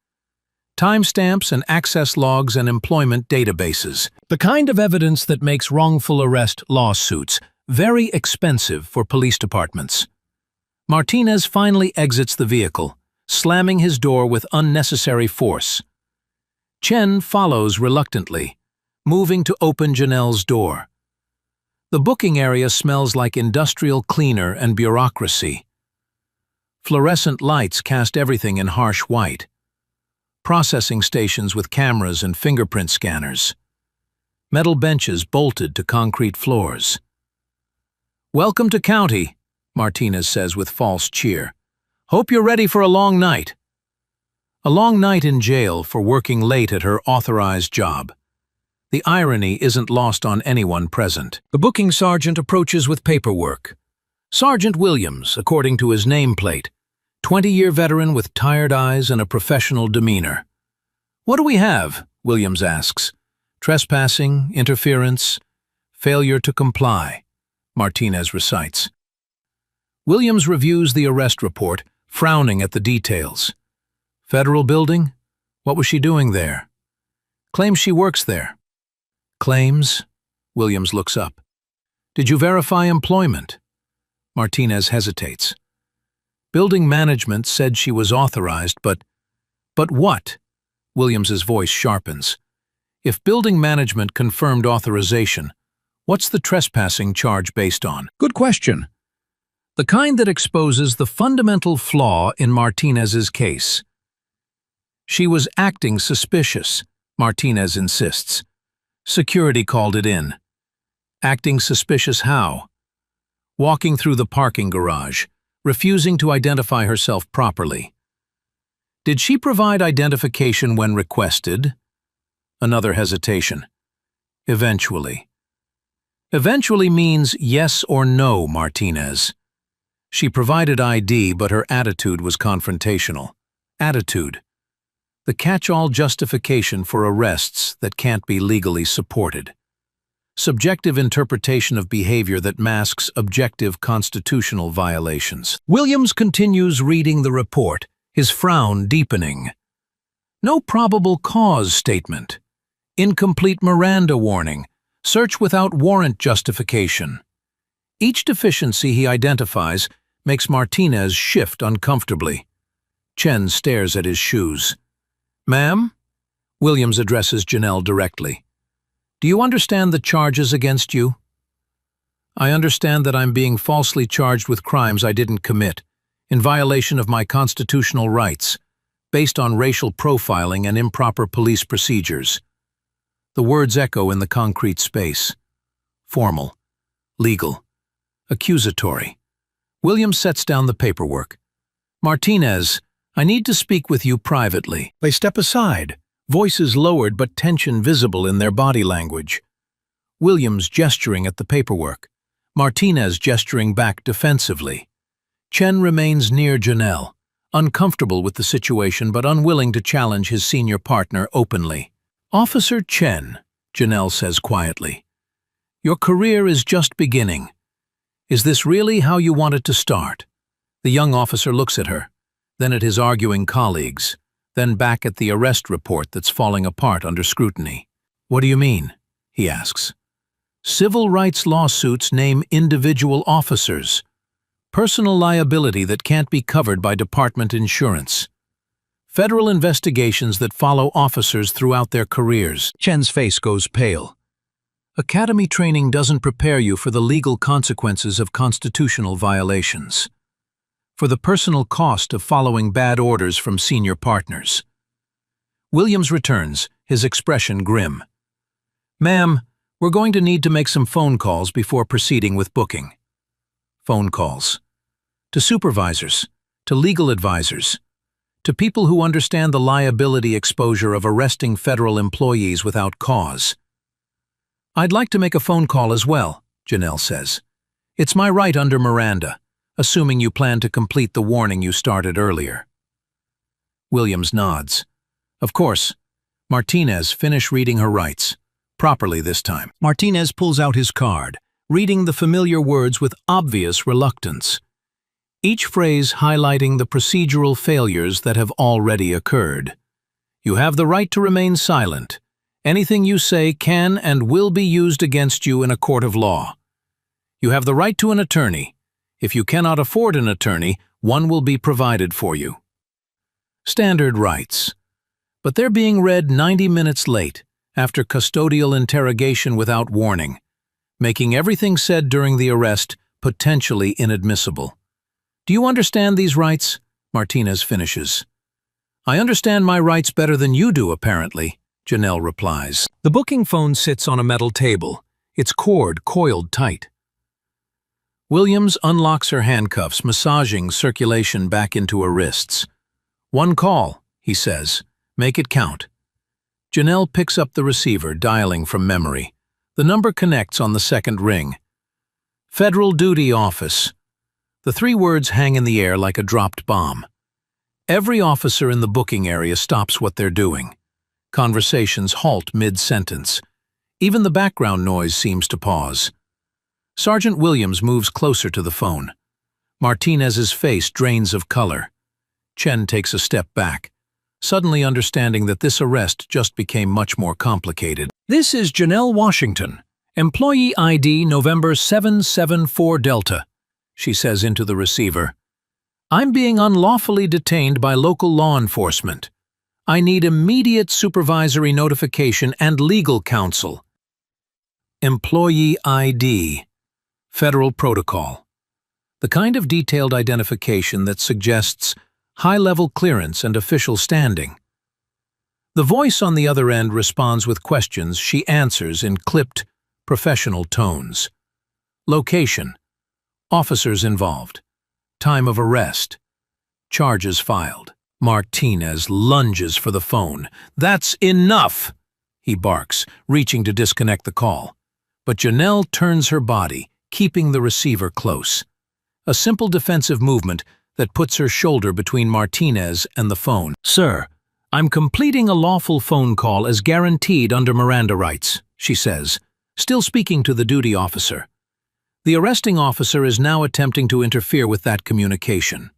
Timestamps and access logs and employment databases. The kind of evidence that makes wrongful arrest lawsuits very expensive for police departments. Martinez finally exits the vehicle, slamming his door with unnecessary force. Chen follows reluctantly, moving to open Janelle's door. The booking area smells like industrial cleaner and bureaucracy. Fluorescent lights cast everything in harsh white. Processing stations with cameras and fingerprint scanners. Metal benches bolted to concrete floors. "Welcome to County," Martinez says with false cheer. "Hope you're ready for a long night." A long night in jail for working late at her authorized job. The irony isn't lost on anyone present. The booking sergeant approaches with paperwork. Sergeant Williams, according to his nameplate, 20-year veteran with tired eyes and a professional demeanor. "What do we have?" Williams asks. "Trespassing, interference, failure to comply," Martinez recites. Williams reviews the arrest report, frowning at the details. "Federal building? What was she doing there?" "Claims she works there." "Claims?" Williams looks up. "Did you verify employment?" Martinez hesitates. "Building management said she was authorized, but..." "But what?" Williams's voice sharpens. "If building management confirmed authorization, what's the trespassing charge based on?" Good question. The kind that exposes the fundamental flaw in Martinez's case. She was acting suspicious, Martinez insists. Security called it in. Acting suspicious how? Walking through the parking garage, refusing to identify herself properly. Did she provide identification when requested? Another hesitation. Eventually. Eventually means yes or no, Martinez. She provided ID, but her attitude was confrontational. Attitude. The catch-all justification for arrests that can't be legally supported. Subjective interpretation of behavior that masks objective constitutional violations. Williams continues reading the report, his frown deepening. No probable cause statement. Incomplete Miranda warning. Search without warrant justification. Each deficiency he identifies makes Martinez shift uncomfortably. Chen stares at his shoes. "Ma'am?" Williams addresses Janelle directly. "Do you understand the charges against you?" "I understand that I'm being falsely charged with crimes I didn't commit, in violation of my constitutional rights, based on racial profiling and improper police procedures." The words echo in the concrete space. Formal, legal, accusatory. Williams sets down the paperwork. "Martinez, I need to speak with you privately." They step aside, voices lowered but tension visible in their body language. Williams gesturing at the paperwork, Martinez gesturing back defensively. Chen remains near Janelle, uncomfortable with the situation but unwilling to challenge his senior partner openly. "Officer Chen," Janelle says quietly, "your career is just beginning. Is this really how you want it to start?" The young officer looks at her, then at his arguing colleagues, then back at the arrest report that's falling apart under scrutiny. "What do you mean?" he asks. "Civil rights lawsuits name individual officers. Personal liability that can't be covered by department insurance. Federal investigations that follow officers throughout their careers." Chen's face goes pale. "Academy training doesn't prepare you for the legal consequences of constitutional violations, for the personal cost of following bad orders from senior partners." Williams returns, his expression grim. "Ma'am, we're going to need to make some phone calls before proceeding with booking." Phone calls. To supervisors, to legal advisors, to people who understand the liability exposure of arresting federal employees without cause. "I'd like to make a phone call as well," Janelle says. "It's my right under Miranda, assuming you plan to complete the warning you started earlier." Williams nods. "Of course. Martinez, finish reading her rights. Properly this time." Martinez pulls out his card, reading the familiar words with obvious reluctance. Each phrase highlighting the procedural failures that have already occurred. "You have the right to remain silent. Anything you say can and will be used against you in a court of law. You have the right to an attorney. If you cannot afford an attorney, one will be provided for you." Standard rights. But they're being read 90 minutes late, after custodial interrogation without warning, making everything said during the arrest potentially inadmissible. "Do you understand these rights?" Martinez finishes. "I understand my rights better than you do, apparently," Janelle replies. The booking phone sits on a metal table, its cord coiled tight. Williams unlocks her handcuffs, massaging circulation back into her wrists. "One call," he says. "Make it count." Janelle picks up the receiver, dialing from memory. The number connects on the second ring. "Federal Duty Office." The three words hang in the air like a dropped bomb. Every officer in the booking area stops what they're doing. Conversations halt mid-sentence. Even the background noise seems to pause. Sergeant Williams moves closer to the phone. Martinez's face drains of color. Chen takes a step back, suddenly understanding that this arrest just became much more complicated. "This is Janelle Washington, employee ID November 774 Delta, she says into the receiver. "I'm being unlawfully detained by local law enforcement. I need immediate supervisory notification and legal counsel." Employee ID. Federal protocol. The kind of detailed identification that suggests high-level clearance and official standing. The voice on the other end responds with questions she answers in clipped, professional tones. Location. Officers involved. Time of arrest. Charges filed. Martinez lunges for the phone. "That's enough!" he barks, reaching to disconnect the call. But Janelle turns her body, keeping the receiver close. A simple defensive movement that puts her shoulder between Martinez and the phone. "Sir, I'm completing a lawful phone call as guaranteed under Miranda rights," she says, still speaking to the duty officer. The arresting officer is now attempting to interfere with that communication.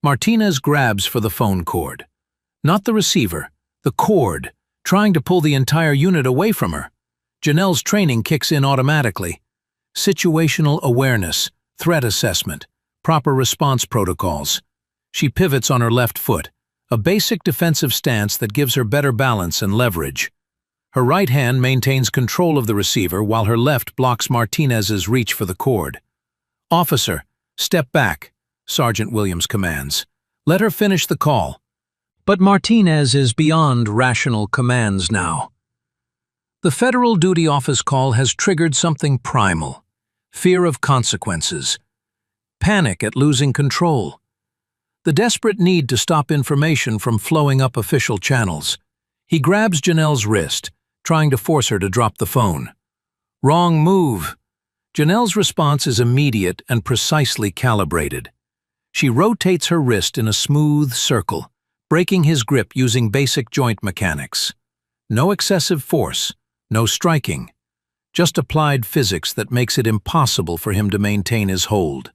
Martinez grabs for the phone cord. Not the receiver, the cord, trying to pull the entire unit away from her. Janelle's training kicks in automatically. Situational awareness, threat assessment, proper response protocols. She pivots on her left foot, a basic defensive stance that gives her better balance and leverage. Her right hand maintains control of the receiver while her left blocks Martinez's reach for the cord. "Officer, step back," Sergeant Williams commands. "Let her finish the call." But Martinez is beyond rational commands now. The federal duty office call has triggered something primal: fear of consequences, panic at losing control, the desperate need to stop information from flowing up official channels. He grabs Janelle's wrist, trying to force her to drop the phone. Wrong move. Janelle's response is immediate and precisely calibrated. She rotates her wrist in a smooth circle, breaking his grip using basic joint mechanics. No excessive force, no striking, just applied physics that makes it impossible for him to maintain his hold.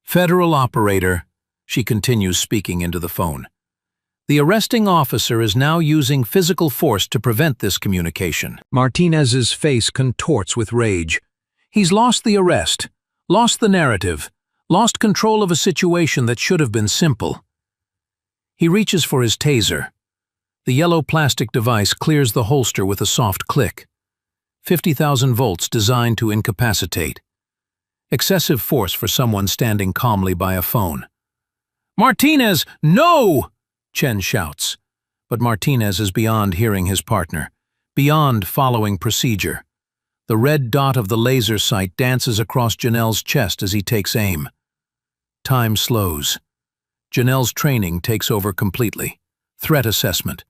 "Federal operator," she continues, speaking into the phone. "The arresting officer is now using physical force to prevent this communication." Martinez's face contorts with rage. He's lost the arrest, lost the narrative, lost control of a situation that should have been simple. He reaches for his taser. The yellow plastic device clears the holster with a soft click. 50,000 volts designed to incapacitate. Excessive force for someone standing calmly by a phone. "Martinez, no!" Chen shouts. But Martinez is beyond hearing his partner, beyond following procedure. The red dot of the laser sight dances across Janelle's chest as he takes aim. Time slows. Janelle's training takes over completely. Threat assessment.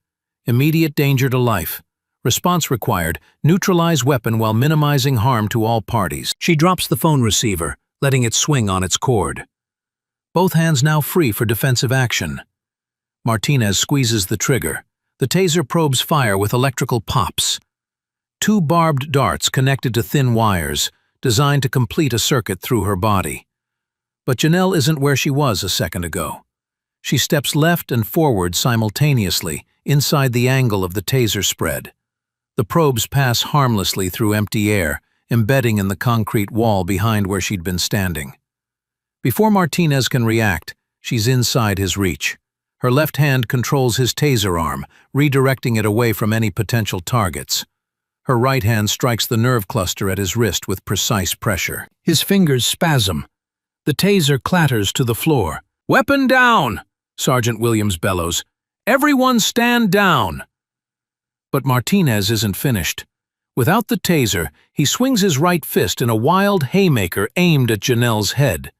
Immediate danger to life. Response required. Neutralize weapon while minimizing harm to all parties. She drops the phone receiver, letting it swing on its cord. Both hands now free for defensive action. Martinez squeezes the trigger. The taser probes fire with electrical pops. 2 barbed darts connected to thin wires, designed to complete a circuit through her body. But Janelle isn't where she was a second ago. She steps left and forward simultaneously, inside the angle of the taser spread. The probes pass harmlessly through empty air, embedding in the concrete wall behind where she'd been standing. Before Martinez can react, she's inside his reach. Her left hand controls his taser arm, redirecting it away from any potential targets. Her right hand strikes the nerve cluster at his wrist with precise pressure. His fingers spasm. The taser clatters to the floor. "Weapon down!" Sergeant Williams bellows. "Everyone stand down!" But Martinez isn't finished. Without the taser, he swings his right fist in a wild haymaker aimed at Janelle's head.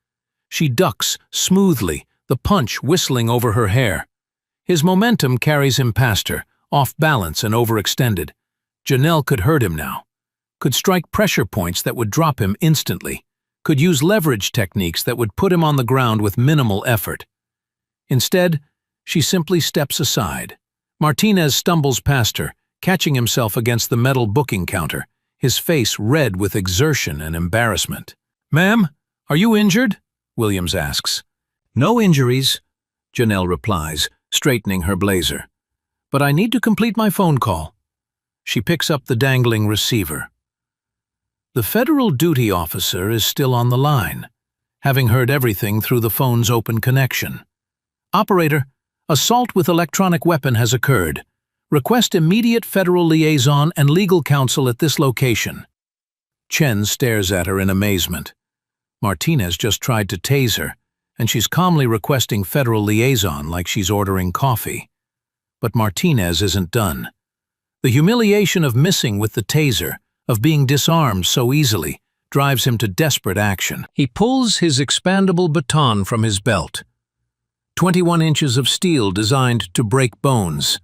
She ducks smoothly, the punch whistling over her hair. His momentum carries him past her, off balance and overextended. Janelle could hurt him now, could strike pressure points that would drop him instantly, could use leverage techniques that would put him on the ground with minimal effort. Instead, she simply steps aside. Martinez stumbles past her, catching himself against the metal booking counter, his face red with exertion and embarrassment. "Ma'am, are you injured?" Williams asks. "No injuries," Janelle replies, straightening her blazer. "But I need to complete my phone call." She picks up the dangling receiver. The federal duty officer is still on the line, having heard everything through the phone's open connection. "Operator, assault with electronic weapon has occurred. Request immediate federal liaison and legal counsel at this location." Chen stares at her in amazement. Martinez just tried to tase her, and she's calmly requesting federal liaison like she's ordering coffee. But Martinez isn't done. The humiliation of missing with the taser, of being disarmed so easily, drives him to desperate action. He pulls his expandable baton from his belt. 21 inches of steel designed to break bones.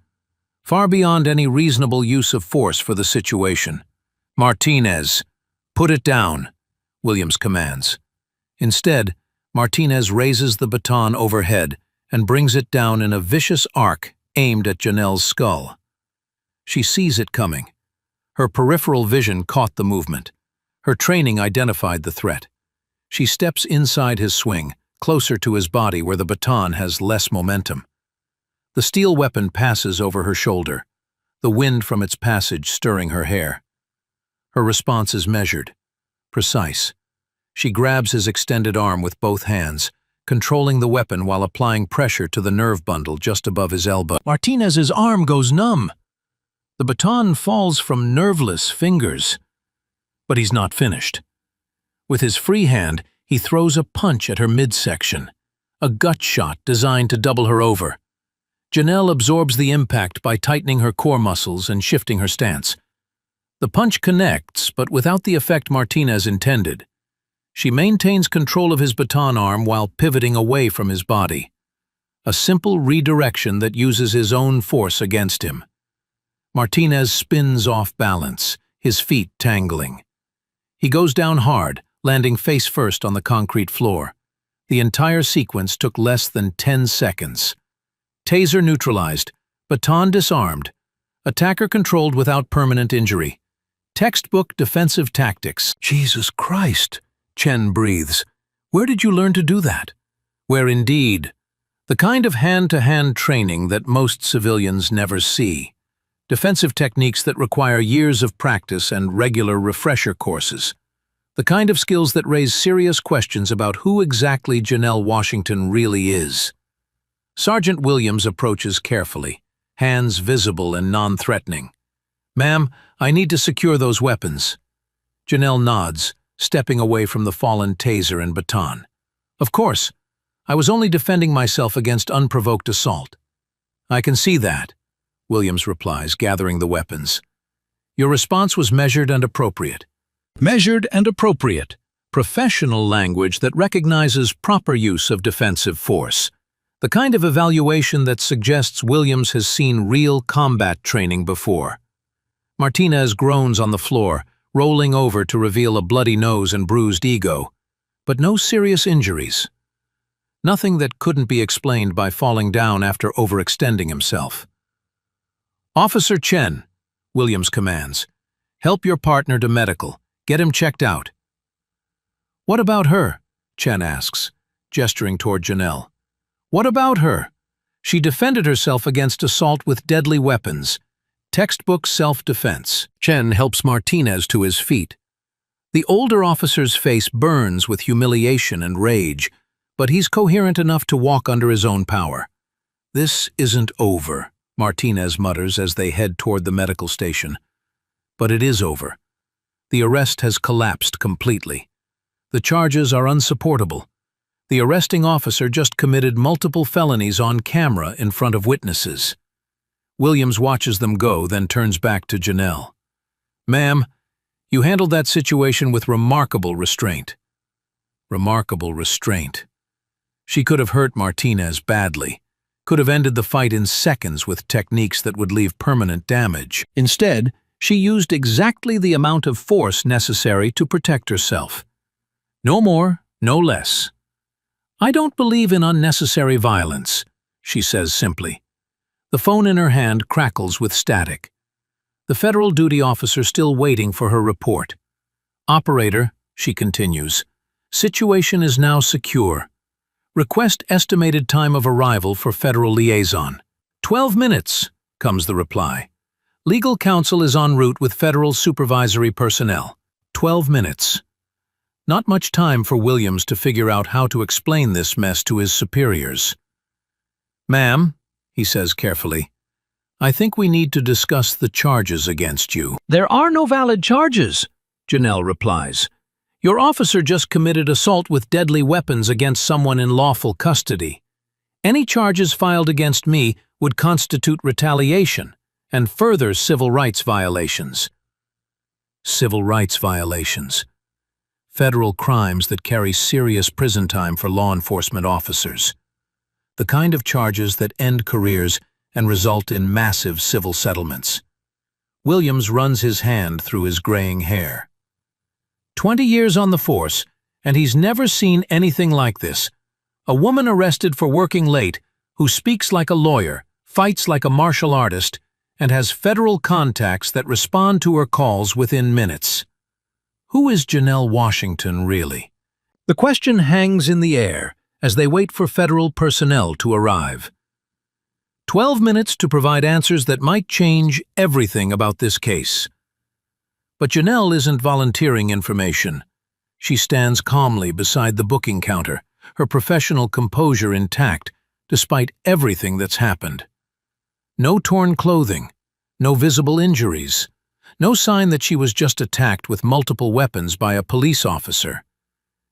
Far beyond any reasonable use of force for the situation. "Martinez, put it down," Williams commands. Instead, Martinez raises the baton overhead and brings it down in a vicious arc aimed at Janelle's skull. She sees it coming. Her peripheral vision caught the movement. Her training identified the threat. She steps inside his swing, closer to his body where the baton has less momentum. The steel weapon passes over her shoulder, the wind from its passage stirring her hair. Her response is measured, precise. She grabs his extended arm with both hands, controlling the weapon while applying pressure to the nerve bundle just above his elbow. Martinez's arm goes numb. The baton falls from nerveless fingers. But he's not finished. With his free hand, he throws a punch at her midsection, a gut shot designed to double her over. Janelle absorbs the impact by tightening her core muscles and shifting her stance. The punch connects, but without the effect Martinez intended. She maintains control of his baton arm while pivoting away from his body. A simple redirection that uses his own force against him. Martinez spins off balance, his feet tangling. He goes down hard, landing face first on the concrete floor. The entire sequence took less than 10 seconds. Taser neutralized, baton disarmed, attacker controlled without permanent injury. Textbook defensive tactics. Jesus Christ, Chen breathes. Where did you learn to do that? Where indeed. The kind of hand-to-hand training that most civilians never see. Defensive techniques that require years of practice and regular refresher courses. The kind of skills that raise serious questions about who exactly Janelle Washington really is. Sergeant Williams approaches carefully, hands visible and non-threatening. "Ma'am, I need to secure those weapons." Janelle nods, stepping away from the fallen taser and baton. "Of course. I was only defending myself against unprovoked assault." "I can see that," Williams replies, gathering the weapons. "Your response was measured and appropriate." Measured and appropriate. Professional language that recognizes proper use of defensive force. The kind of evaluation that suggests Williams has seen real combat training before. Martinez groans on the floor, rolling over to reveal a bloody nose and bruised ego, but no serious injuries. Nothing that couldn't be explained by falling down after overextending himself. "Officer Chen," Williams commands, "help your partner to medical. Get him checked out." "What about her?" Chen asks, gesturing toward Janelle. "What about her? She defended herself against assault with deadly weapons. Textbook self-defense." Chen helps Martinez to his feet. The older officer's face burns with humiliation and rage, but he's coherent enough to walk under his own power. "This isn't over," Martinez mutters as they head toward the medical station. But it is over. The arrest has collapsed completely. The charges are unsupportable. The arresting officer just committed multiple felonies on camera in front of witnesses. Williams watches them go, then turns back to Janelle. "Ma'am, you handled that situation with remarkable restraint." Remarkable restraint. She could have hurt Martinez badly, could have ended the fight in seconds with techniques that would leave permanent damage. Instead, she used exactly the amount of force necessary to protect herself. No more, no less. "I don't believe in unnecessary violence," she says simply. The phone in her hand crackles with static. The federal duty officer still waiting for her report. "Operator," she continues, "situation is now secure. Request estimated time of arrival for federal liaison." 12 minutes, comes the reply. "Legal counsel is en route with federal supervisory personnel." 12 minutes. Not much time for Williams to figure out how to explain this mess to his superiors. "Ma'am," he says carefully, "I think we need to discuss the charges against you." "There are no valid charges," Janelle replies. "Your officer just committed assault with deadly weapons against someone in lawful custody. Any charges filed against me would constitute retaliation and further civil rights violations." Civil rights violations. Federal crimes that carry serious prison time for law enforcement officers. The kind of charges that end careers and result in massive civil settlements. Williams runs his hand through his graying hair. 20 years on the force, and he's never seen anything like this. A woman arrested for working late, who speaks like a lawyer, fights like a martial artist, and has federal contacts that respond to her calls within minutes. Who is Janelle Washington really? The question hangs in the air as they wait for federal personnel to arrive. 12 minutes to provide answers that might change everything about this case. But Janelle isn't volunteering information. She stands calmly beside the booking counter, her professional composure intact despite everything that's happened. No torn clothing, no visible injuries, no sign that she was just attacked with multiple weapons by a police officer.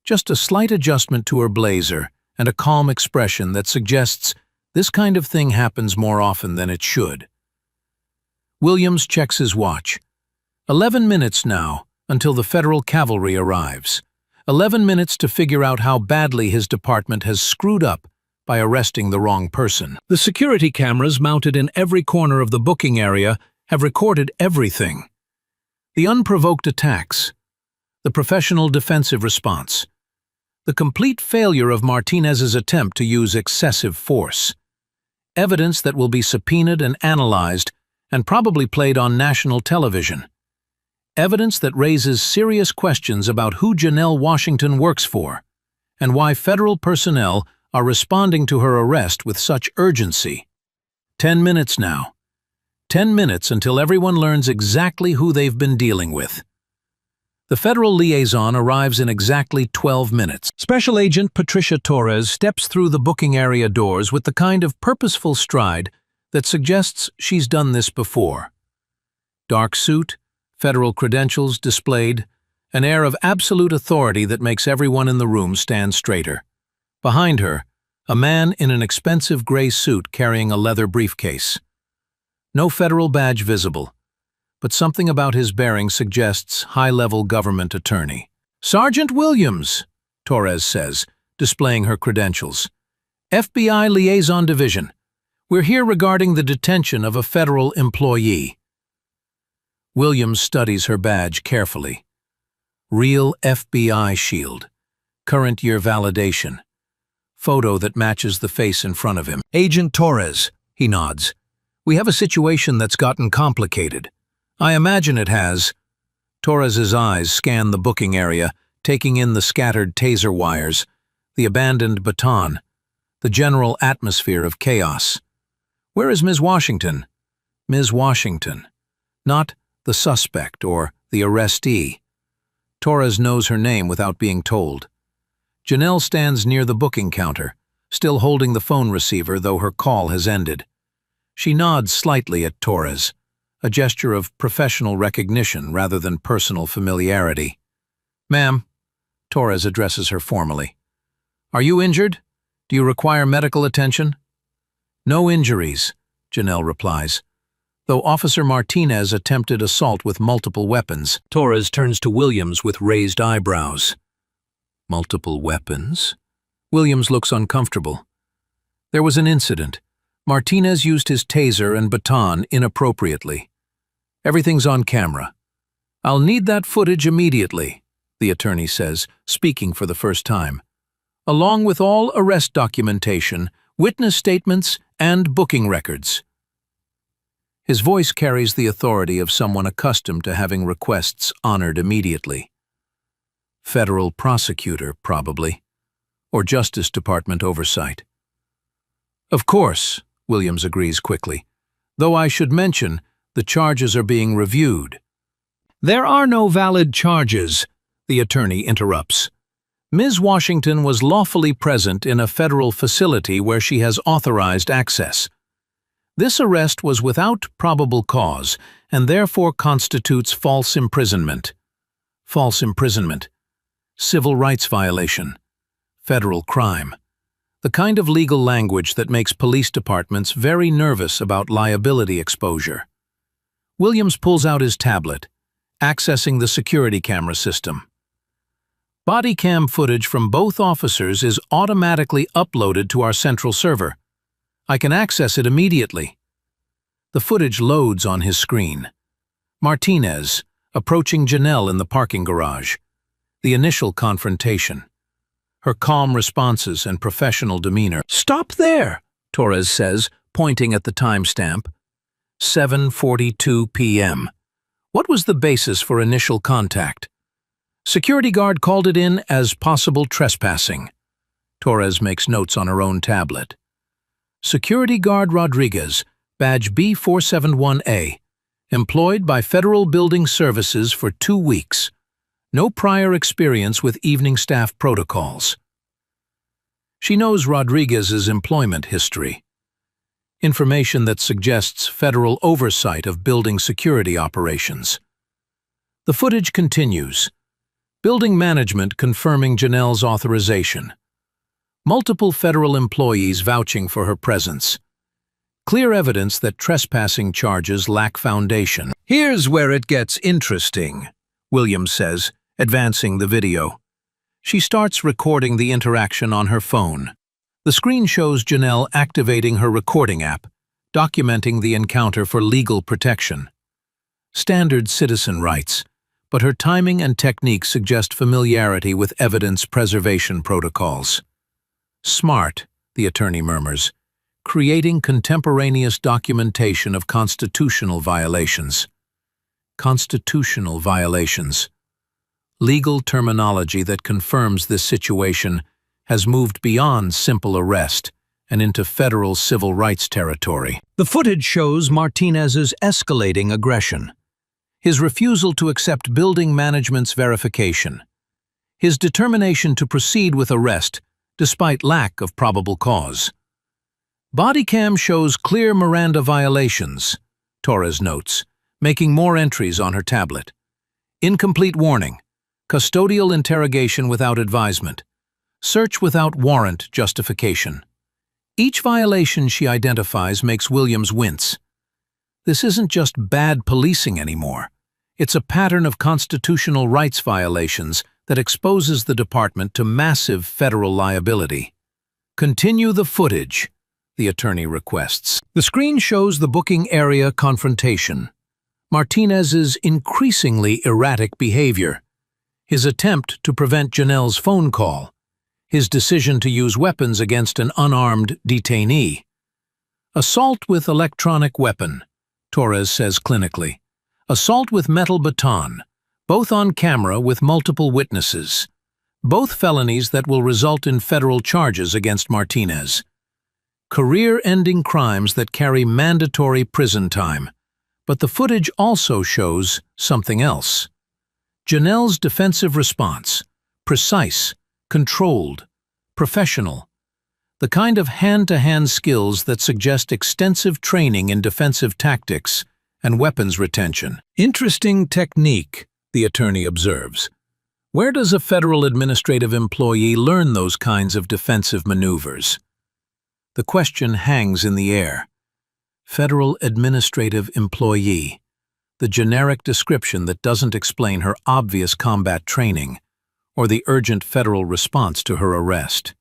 Just a slight adjustment to her blazer and a calm expression that suggests this kind of thing happens more often than it should. Williams checks his watch. 11 minutes now until the federal cavalry arrives. 11 minutes to figure out how badly his department has screwed up by arresting the wrong person. The security cameras mounted in every corner of the booking area have recorded everything. The unprovoked attacks, the professional defensive response, the complete failure of Martinez's attempt to use excessive force. Evidence that will be subpoenaed and analyzed and probably played on national television. Evidence that raises serious questions about who Janelle Washington works for and why federal personnel are responding to her arrest with such urgency. 10 minutes now. 10 minutes until everyone learns exactly who they've been dealing with. The federal liaison arrives in exactly 12 minutes. Special Agent Patricia Torres steps through the booking area doors with the kind of purposeful stride that suggests she's done this before. Dark suit, federal credentials displayed, an air of absolute authority that makes everyone in the room stand straighter. Behind her, a man in an expensive gray suit carrying a leather briefcase. No federal badge visible, but something about his bearing suggests high-level government attorney. "Sergeant Williams," Torres says, displaying her credentials. "FBI Liaison Division. We're here regarding the detention of a federal employee." Williams studies her badge carefully. Real FBI shield. Current year validation. Photo that matches the face in front of him. "Agent Torres," he nods. "We have a situation that's gotten complicated. I imagine it has." Torres's eyes scan the booking area, taking in the scattered taser wires, the abandoned baton, the general atmosphere of chaos. Where is Ms. Washington? Ms. Washington. Not the suspect or the arrestee. Torres knows her name without being told. Janelle stands near the booking counter, still holding the phone receiver though her call has ended. She nods slightly at Torres, a gesture of professional recognition rather than personal familiarity. "Ma'am," Torres addresses her formally. "Are you injured? Do you require medical attention?" "No injuries," Janelle replies, though Officer Martinez attempted assault with multiple weapons. Torres turns to Williams with raised eyebrows. "Multiple weapons?" Williams looks uncomfortable. "There was an incident. Martinez used his taser and baton inappropriately. Everything's on camera. I'll need that footage immediately," the attorney says, speaking for the first time, "along with all arrest documentation, witness statements, and booking records." His voice carries the authority of someone accustomed to having requests honored immediately. Federal prosecutor, probably, or Justice Department oversight. "Of course," Williams agrees quickly, "though I should mention the charges are being reviewed." "There are no valid charges," the attorney interrupts. "Ms. Washington was lawfully present in a federal facility where she has authorized access. This arrest was without probable cause and therefore constitutes false imprisonment." False imprisonment. Civil rights violation. Federal crime. The kind of legal language that makes police departments very nervous about liability exposure. Williams pulls out his tablet, accessing the security camera system. Body cam footage from both officers is automatically uploaded to our central server. I can access it immediately. The footage loads on his screen. Martinez, approaching Janelle in the parking garage. The initial confrontation. Her calm responses and professional demeanor. "Stop there," Torres says, pointing at the timestamp. 7:42 p.m. What was the basis for initial contact? Security guard called it in as possible trespassing. Torres makes notes on her own tablet. Security guard Rodriguez, badge B471A, employed by Federal Building Services for 2 weeks. No prior experience with evening staff protocols. She knows Rodriguez's employment history. Information that suggests federal oversight of building security operations. The footage continues. Building management confirming Janelle's authorization. Multiple federal employees vouching for her presence. Clear evidence that trespassing charges lack foundation. Here's where it gets interesting, Williams says, advancing the video. She starts recording the interaction on her phone. The screen shows Janelle activating her recording app, documenting the encounter for legal protection. Standard citizen rights, but her timing and technique suggest familiarity with evidence preservation protocols. Smart, the attorney murmurs, creating contemporaneous documentation of constitutional violations. Constitutional violations. Legal terminology that confirms this situation has moved beyond simple arrest and into federal civil rights territory. The footage shows Martinez's escalating aggression, his refusal to accept building management's verification, his determination to proceed with arrest despite lack of probable cause. Body cam shows clear Miranda violations, Torres notes, making more entries on her tablet. Incomplete warning, custodial interrogation without advisement, search without warrant justification. Each violation she identifies makes Williams wince. This isn't just bad policing anymore. It's a pattern of constitutional rights violations that exposes the department to massive federal liability. Continue the footage, the attorney requests. The screen shows the booking area confrontation. Martinez's increasingly erratic behavior, his attempt to prevent Janelle's phone call, his decision to use weapons against an unarmed detainee. Assault with electronic weapon, Torres says clinically. Assault with metal baton, both on camera with multiple witnesses. Both felonies that will result in federal charges against Martinez. Career-ending crimes that carry mandatory prison time. But the footage also shows something else. Janelle's defensive response, precise, controlled, professional. The kind of hand-to-hand skills that suggest extensive training in defensive tactics and weapons retention. Interesting technique, the attorney observes. Where does a federal administrative employee learn those kinds of defensive maneuvers? The question hangs in the air. Federal administrative employee, the generic description that doesn't explain her obvious combat training or the urgent federal response to her arrest.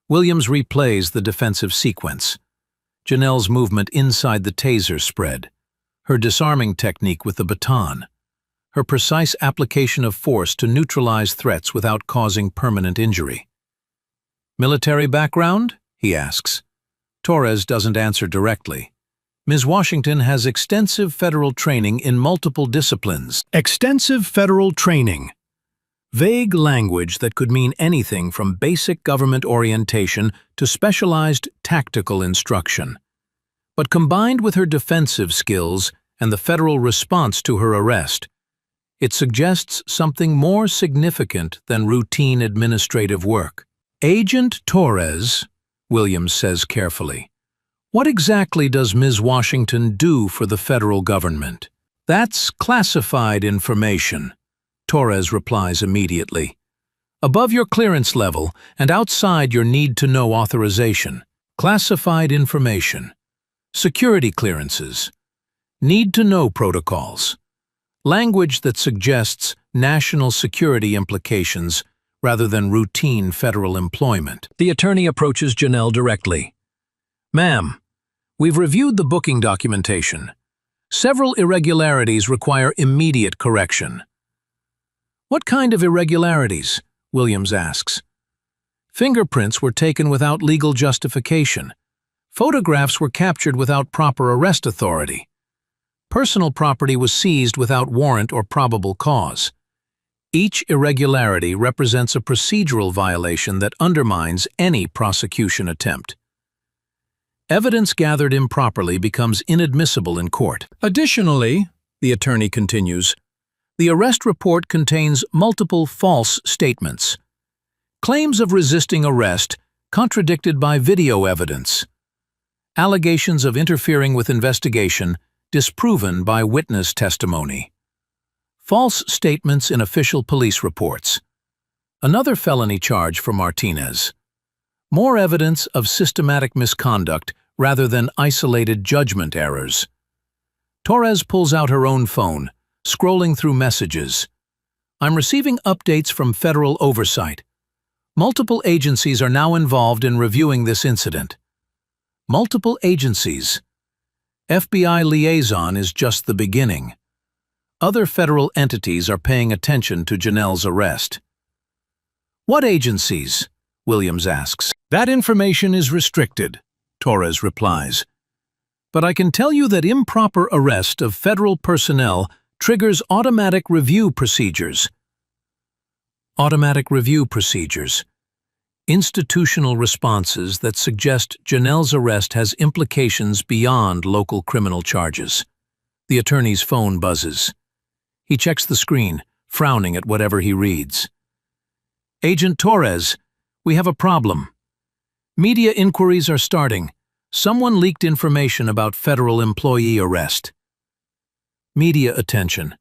Williams replays the defensive sequence. Janelle's movement inside the taser spread, her disarming technique with the baton, her precise application of force to neutralize threats without causing permanent injury. Military background? He asks. Torres doesn't answer directly. Ms. Washington has extensive federal training in multiple disciplines. Extensive federal training. Vague language that could mean anything from basic government orientation to specialized tactical instruction. But combined with her defensive skills and the federal response to her arrest, it suggests something more significant than routine administrative work. Agent Torres, Williams says carefully, what exactly does Ms. Washington do for the federal government? That's classified information, Torres replies immediately. Above your clearance level and outside your need-to-know authorization. Classified information. Security clearances. Need-to-know protocols. Language that suggests national security implications rather than routine federal employment. The attorney approaches Janelle directly. Ma'am, we've reviewed the booking documentation. Several irregularities require immediate correction. What kind of irregularities? Williams asks. Fingerprints were taken without legal justification. Photographs were captured without proper arrest authority. Personal property was seized without warrant or probable cause. Each irregularity represents a procedural violation that undermines any prosecution attempt. Evidence gathered improperly becomes inadmissible in court. Additionally, the attorney continues, the arrest report contains multiple false statements. Claims of resisting arrest contradicted by video evidence. Allegations of interfering with investigation disproven by witness testimony. False statements in official police reports. Another felony charge for Martinez. More evidence of systematic misconduct rather than isolated judgment errors. Torres pulls out her own phone, scrolling through messages. I'm receiving updates from federal oversight. Multiple agencies are now involved in reviewing this incident. Multiple agencies. FBI liaison is just the beginning. Other federal entities are paying attention to Janelle's arrest. What agencies? Williams asks. That information is restricted, Torres replies. But I can tell you that improper arrest of federal personnel triggers automatic review procedures. Automatic review procedures. Institutional responses that suggest Janelle's arrest has implications beyond local criminal charges. The attorney's phone buzzes. He checks the screen, frowning at whatever he reads. Agent Torres, we have a problem. Media inquiries are starting. Someone leaked information about federal employee arrest. Media attention.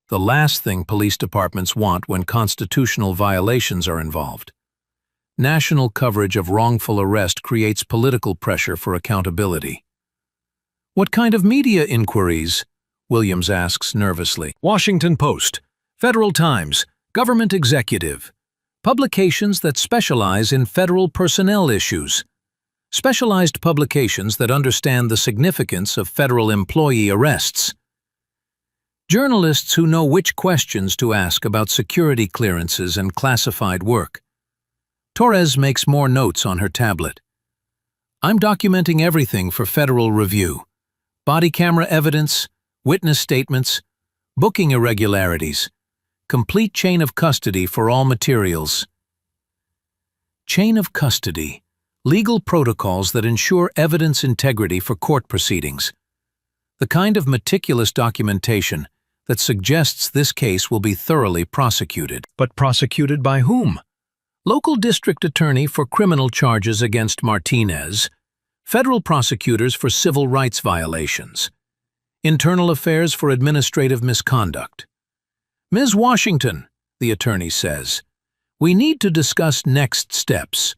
The last thing police departments want when constitutional violations are involved. National coverage of wrongful arrest creates political pressure for accountability. What kind of media inquiries? Williams asks nervously. Washington Post, Federal Times, Government Executive. Publications that specialize in federal personnel issues. Specialized publications that understand the significance of federal employee arrests. Journalists who know which questions to ask about security clearances and classified work. Torres makes more notes on her tablet. I'm documenting everything for federal review. Body camera evidence, witness statements, booking irregularities, complete chain of custody for all materials. Chain of custody, legal protocols that ensure evidence integrity for court proceedings. The kind of meticulous documentation that suggests this case will be thoroughly prosecuted. But prosecuted by whom? Local district attorney for criminal charges against Martinez, federal prosecutors for civil rights violations, internal affairs for administrative misconduct. Ms. Washington, the attorney says, we need to discuss next steps.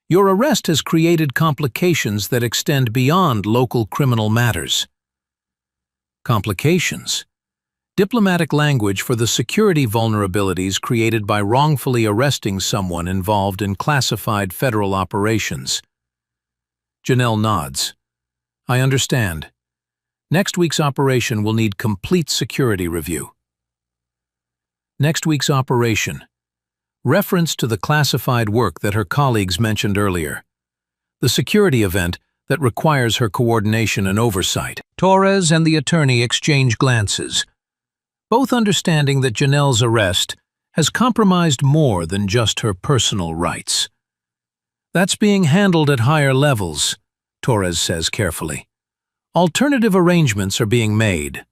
Your arrest has created complications that extend beyond local criminal matters. Complications. Diplomatic language for the security vulnerabilities created by wrongfully arresting someone involved in classified federal operations. Janelle nods. I understand. Next week's operation will need complete security review. Next week's operation. Reference to the classified work that her colleagues mentioned earlier. The security event that requires her coordination and oversight. Torres and the attorney exchange glances, both understanding that Janelle's arrest has compromised more than just her personal rights. That's being handled at higher levels, Torres says carefully. Alternative arrangements are being made.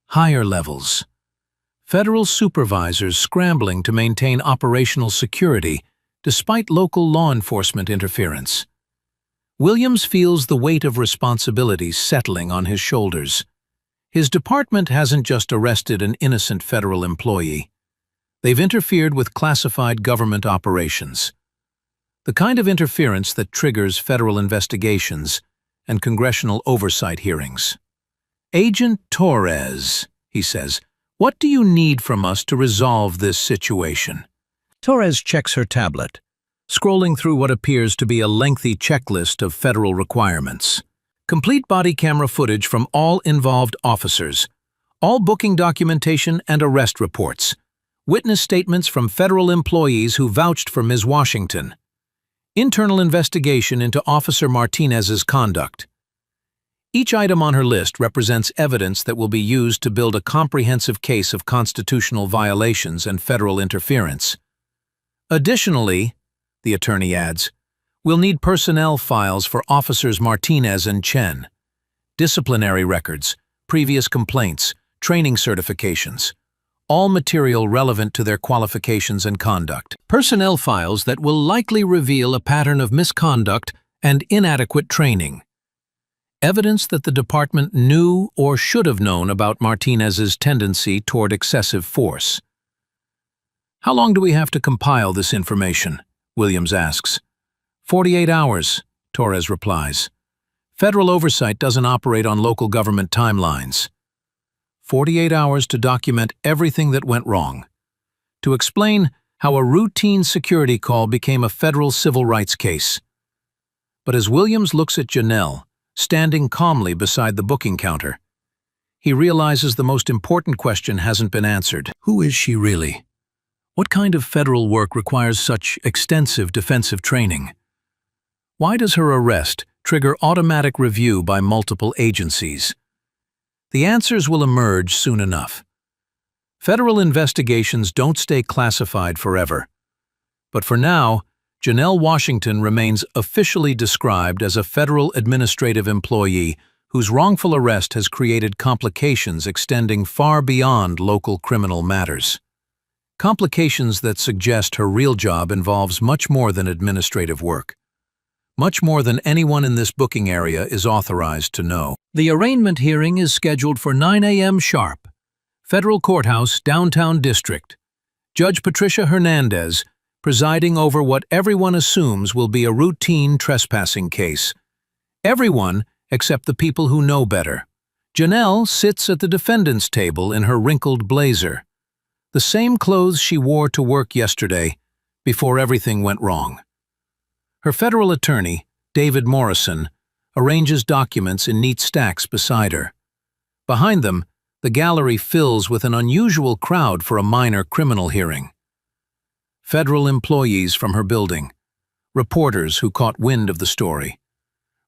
Higher levels. Federal supervisors scrambling to maintain operational security despite local law enforcement interference. Williams feels the weight of responsibility settling on his shoulders. His department hasn't just arrested an innocent federal employee. They've interfered with classified government operations. The kind of interference that triggers federal investigations and congressional oversight hearings. Agent Torres, he says, what do you need from us to resolve this situation? Torres checks her tablet, scrolling through what appears to be a lengthy checklist of federal requirements. Complete body camera footage from all involved officers, all booking documentation and arrest reports, witness statements from federal employees who vouched for Ms. Washington, internal investigation into Officer Martinez's conduct. Each item on her list represents evidence that will be used to build a comprehensive case of constitutional violations and federal interference. Additionally, the attorney adds, we'll need personnel files for Officers Martinez and Chen, disciplinary records, previous complaints, training certifications, all material relevant to their qualifications and conduct. Personnel files that will likely reveal a pattern of misconduct and inadequate training. Evidence that the department knew or should have known about Martinez's tendency toward excessive force. "How long do we have to compile this information?" Williams asks. 48 hours, Torres replies. "Federal oversight doesn't operate on local government timelines." 48 hours to document everything that went wrong. To explain how a routine security call became a federal civil rights case. But as Williams looks at Janelle, standing calmly beside the booking counter, he realizes the most important question hasn't been answered. Who is she really? What kind of federal work requires such extensive defensive training? Why does her arrest trigger automatic review by multiple agencies? The answers will emerge soon enough. Federal investigations don't stay classified forever. But for now, Janelle Washington remains officially described as a federal administrative employee whose wrongful arrest has created complications extending far beyond local criminal matters. Complications that suggest her real job involves much more than administrative work. Much more than anyone in this booking area is authorized to know. The arraignment hearing is scheduled for 9 a.m. sharp. Federal Courthouse, Downtown District. Judge Patricia Hernandez, presiding over what everyone assumes will be a routine trespassing case. Everyone except the people who know better. Janelle sits at the defendant's table in her wrinkled blazer. The same clothes she wore to work yesterday, before everything went wrong. Her federal attorney, David Morrison, arranges documents in neat stacks beside her. Behind them, the gallery fills with an unusual crowd for a minor criminal hearing. Federal employees from her building, reporters who caught wind of the story,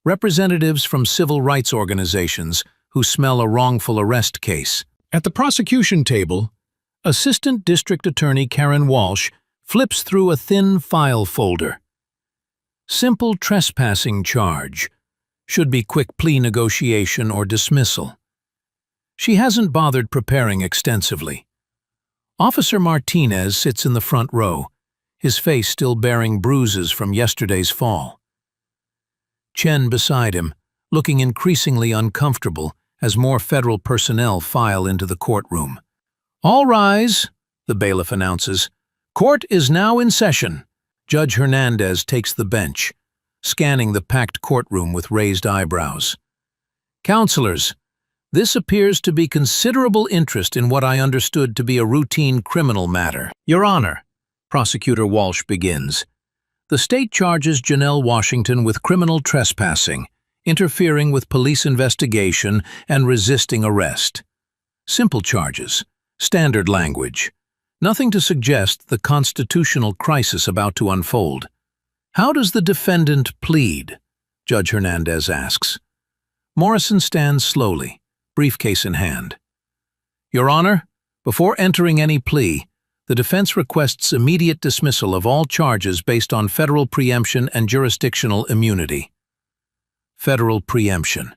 representatives from civil rights organizations who smell a wrongful arrest case. At the prosecution table, Assistant District Attorney Karen Walsh flips through a thin file folder. Simple trespassing charge. Should be quick plea negotiation or dismissal. She hasn't bothered preparing extensively. Officer Martinez sits in the front row, his face still bearing bruises from yesterday's fall. Chen beside him, looking increasingly uncomfortable as more federal personnel file into the courtroom. "All rise," the bailiff announces. "Court is now in session." Judge Hernandez takes the bench, scanning the packed courtroom with raised eyebrows. "Counselors, this appears to be considerable interest in what I understood to be a routine criminal matter." "Your Honor," Prosecutor Walsh begins, "the state charges Janelle Washington with criminal trespassing, interfering with police investigation, and resisting arrest. Simple charges, standard language. Nothing to suggest the constitutional crisis about to unfold. How does the defendant plead?" Judge Hernandez asks. Morrison stands slowly, briefcase in hand. "Your Honor, before entering any plea, the defense requests immediate dismissal of all charges based on federal preemption and jurisdictional immunity." Federal preemption,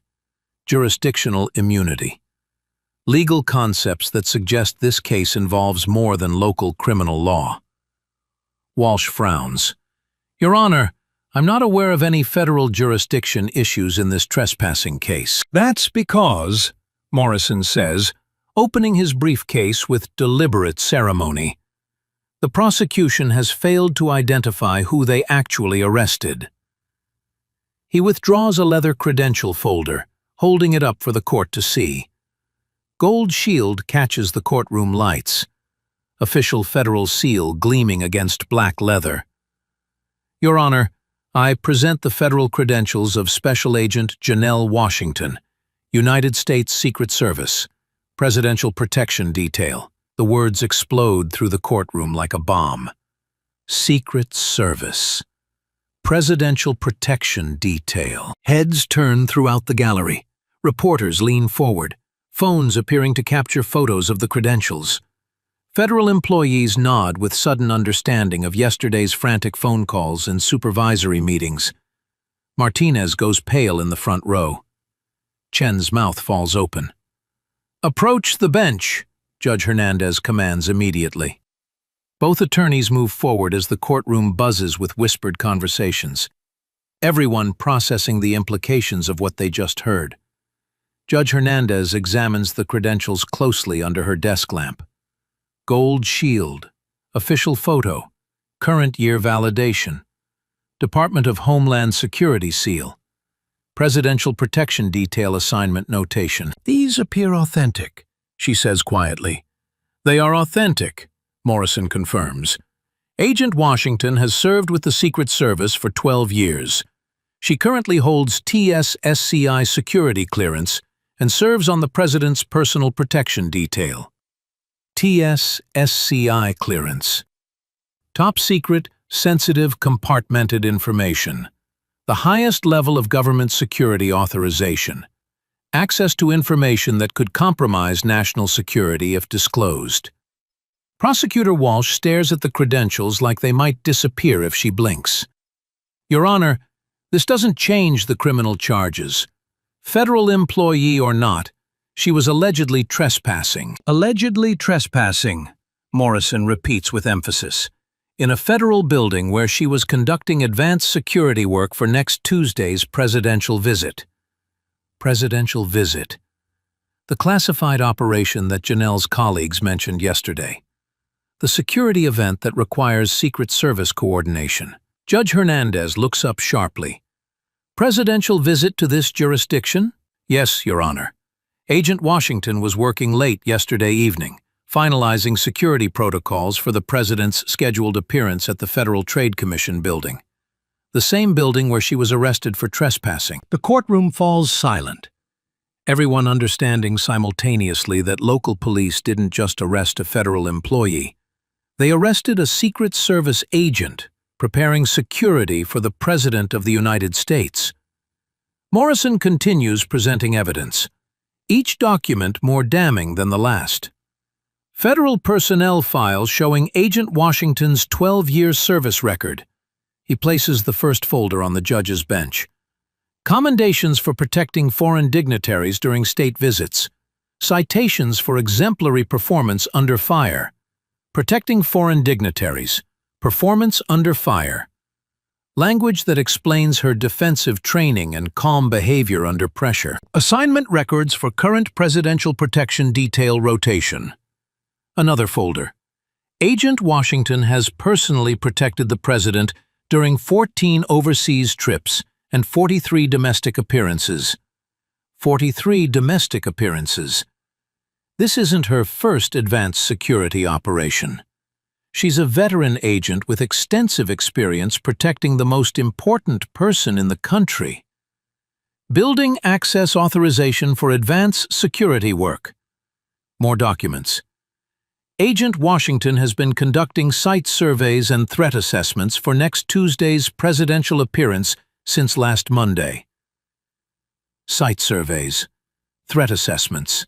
jurisdictional immunity. Legal concepts that suggest this case involves more than local criminal law. Walsh frowns. "Your Honor, I'm not aware of any federal jurisdiction issues in this trespassing case." "That's because," Morrison says, opening his briefcase with deliberate ceremony, "the prosecution has failed to identify who they actually arrested." He withdraws a leather credential folder, holding it up for the court to see. Gold shield catches the courtroom lights, official federal seal gleaming against black leather. "Your Honor, I present the federal credentials of Special Agent Janelle Washington, United States Secret Service, Presidential Protection Detail." The words explode through the courtroom like a bomb. Secret Service. Presidential Protection Detail. Heads turn throughout the gallery. Reporters lean forward, phones appearing to capture photos of the credentials. Federal employees nod with sudden understanding of yesterday's frantic phone calls and supervisory meetings. Martinez goes pale in the front row. Chen's mouth falls open. "Approach the bench," Judge Hernandez commands immediately. Both attorneys move forward as the courtroom buzzes with whispered conversations, everyone processing the implications of what they just heard. Judge Hernandez examines the credentials closely under her desk lamp. Gold shield, official photo, current year validation, Department of Homeland Security seal, Presidential Protection Detail assignment notation. "These appear authentic," she says quietly. They are authentic, Morrison confirms. Agent Washington has served with the Secret Service for 12 years. She currently holds TS-SCI security clearance and serves on the President's Personal Protection Detail. TS-SCI clearance. Top secret, sensitive, compartmented information. The highest level of government security authorization. Access to information that could compromise national security if disclosed. Prosecutor Walsh stares at the credentials like they might disappear if she blinks. Your Honor, this doesn't change the criminal charges. Federal employee or not, she was allegedly trespassing. "Allegedly trespassing," Morrison repeats with emphasis, in a federal building where she was conducting advanced security work for next Tuesday's presidential visit. Presidential visit. The classified operation that Janelle's colleagues mentioned yesterday. The security event that requires Secret Service coordination. Judge Hernandez looks up sharply. Presidential visit to this jurisdiction? Yes, Your Honor. Agent Washington was working late yesterday evening, finalizing security protocols for the President's scheduled appearance at the Federal Trade Commission building. The same building where she was arrested for trespassing. The courtroom falls silent. Everyone understanding simultaneously that local police didn't just arrest a federal employee. They arrested a Secret Service agent preparing security for the President of the United States. Morrison continues presenting evidence, each document more damning than the last. Federal personnel files showing Agent Washington's 12-year service record. He places the first folder on the judge's bench. Commendations for protecting foreign dignitaries during state visits. Citations for exemplary performance under fire. Protecting foreign dignitaries. Performance under fire. Language that explains her defensive training and calm behavior under pressure. Assignment records for current presidential protection detail rotation. Another folder. Agent Washington has personally protected the President during 14 overseas trips and 43 domestic appearances. 43 domestic appearances. This isn't her first advanced security operation. She's a veteran agent with extensive experience protecting the most important person in the country. Building access authorization for advanced security work. More documents. Agent Washington has been conducting site surveys and threat assessments for next Tuesday's presidential appearance since last Monday. Site surveys, threat assessments.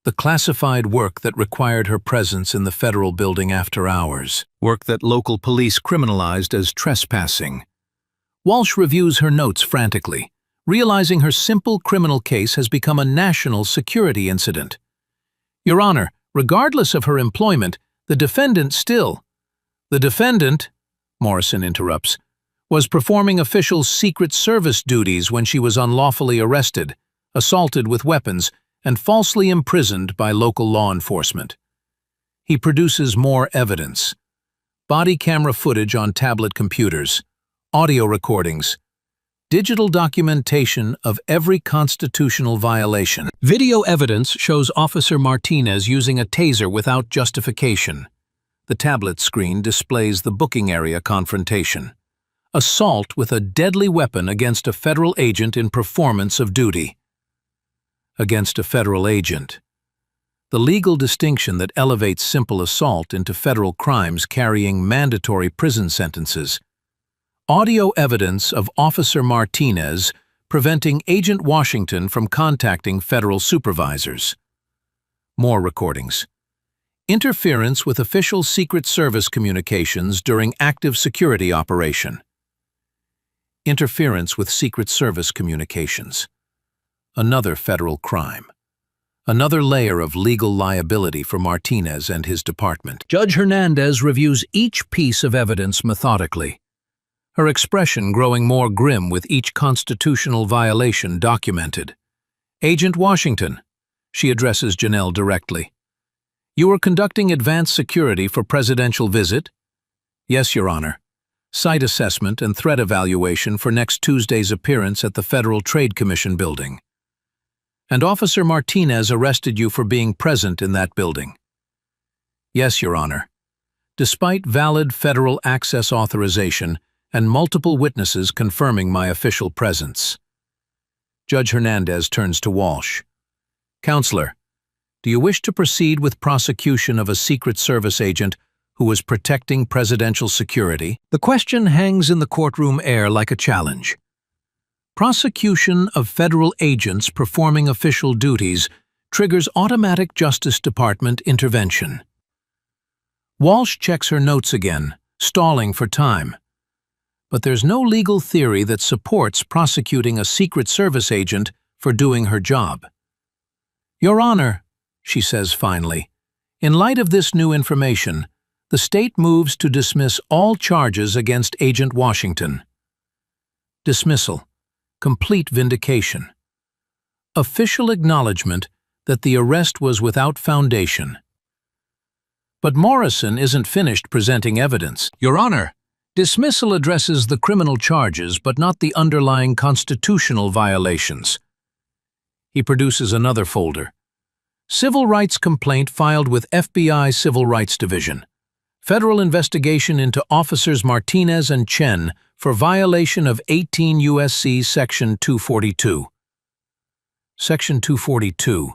The classified work that required her presence in the federal building after hours. Work that local police criminalized as trespassing. Walsh reviews her notes frantically, realizing her simple criminal case has become a national security incident. Your Honor, regardless of her employment, the defendant, Morrison interrupts, was performing official Secret Service duties when she was unlawfully arrested, assaulted with weapons, and falsely imprisoned by local law enforcement. He produces more evidence. Body camera footage on tablet computers, audio recordings, digital documentation of every constitutional violation. Video evidence shows Officer Martinez using a taser without justification. The tablet screen displays the booking area confrontation. Assault with a deadly weapon against a federal agent in performance of duty. Against a federal agent. The legal distinction that elevates simple assault into federal crimes carrying mandatory prison sentences. Audio evidence of Officer Martinez preventing Agent Washington from contacting federal supervisors. More recordings. Interference with official Secret Service communications during active security operation. Interference with Secret Service communications. Another federal crime. Another layer of legal liability for Martinez and his department. Judge Hernandez reviews each piece of evidence methodically, her expression growing more grim with each constitutional violation documented. Agent Washington, she addresses Janelle directly. You are conducting advanced security for presidential visit? Yes, Your Honor. Site assessment and threat evaluation for next Tuesday's appearance at the Federal Trade Commission building. And Officer Martinez arrested you for being present in that building. Yes, Your Honor. Despite valid federal access authorization and multiple witnesses confirming my official presence. Judge Hernandez turns to Walsh. Counselor, do you wish to proceed with prosecution of a Secret Service agent who was protecting presidential security? The question hangs in the courtroom air like a challenge. Prosecution of federal agents performing official duties triggers automatic Justice Department intervention. Walsh checks her notes again, stalling for time. But there's no legal theory that supports prosecuting a Secret Service agent for doing her job. Your Honor, she says finally, in light of this new information, the state moves to dismiss all charges against Agent Washington. Dismissal. Complete vindication. Official acknowledgement that the arrest was without foundation. But Morrison isn't finished presenting evidence. Your Honor, dismissal addresses the criminal charges but not the underlying constitutional violations. He produces another folder. Civil rights complaint filed with FBI Civil Rights Division. Federal investigation into Officers Martinez and Chen for violation of 18 U.S.C. Section 242. Section 242.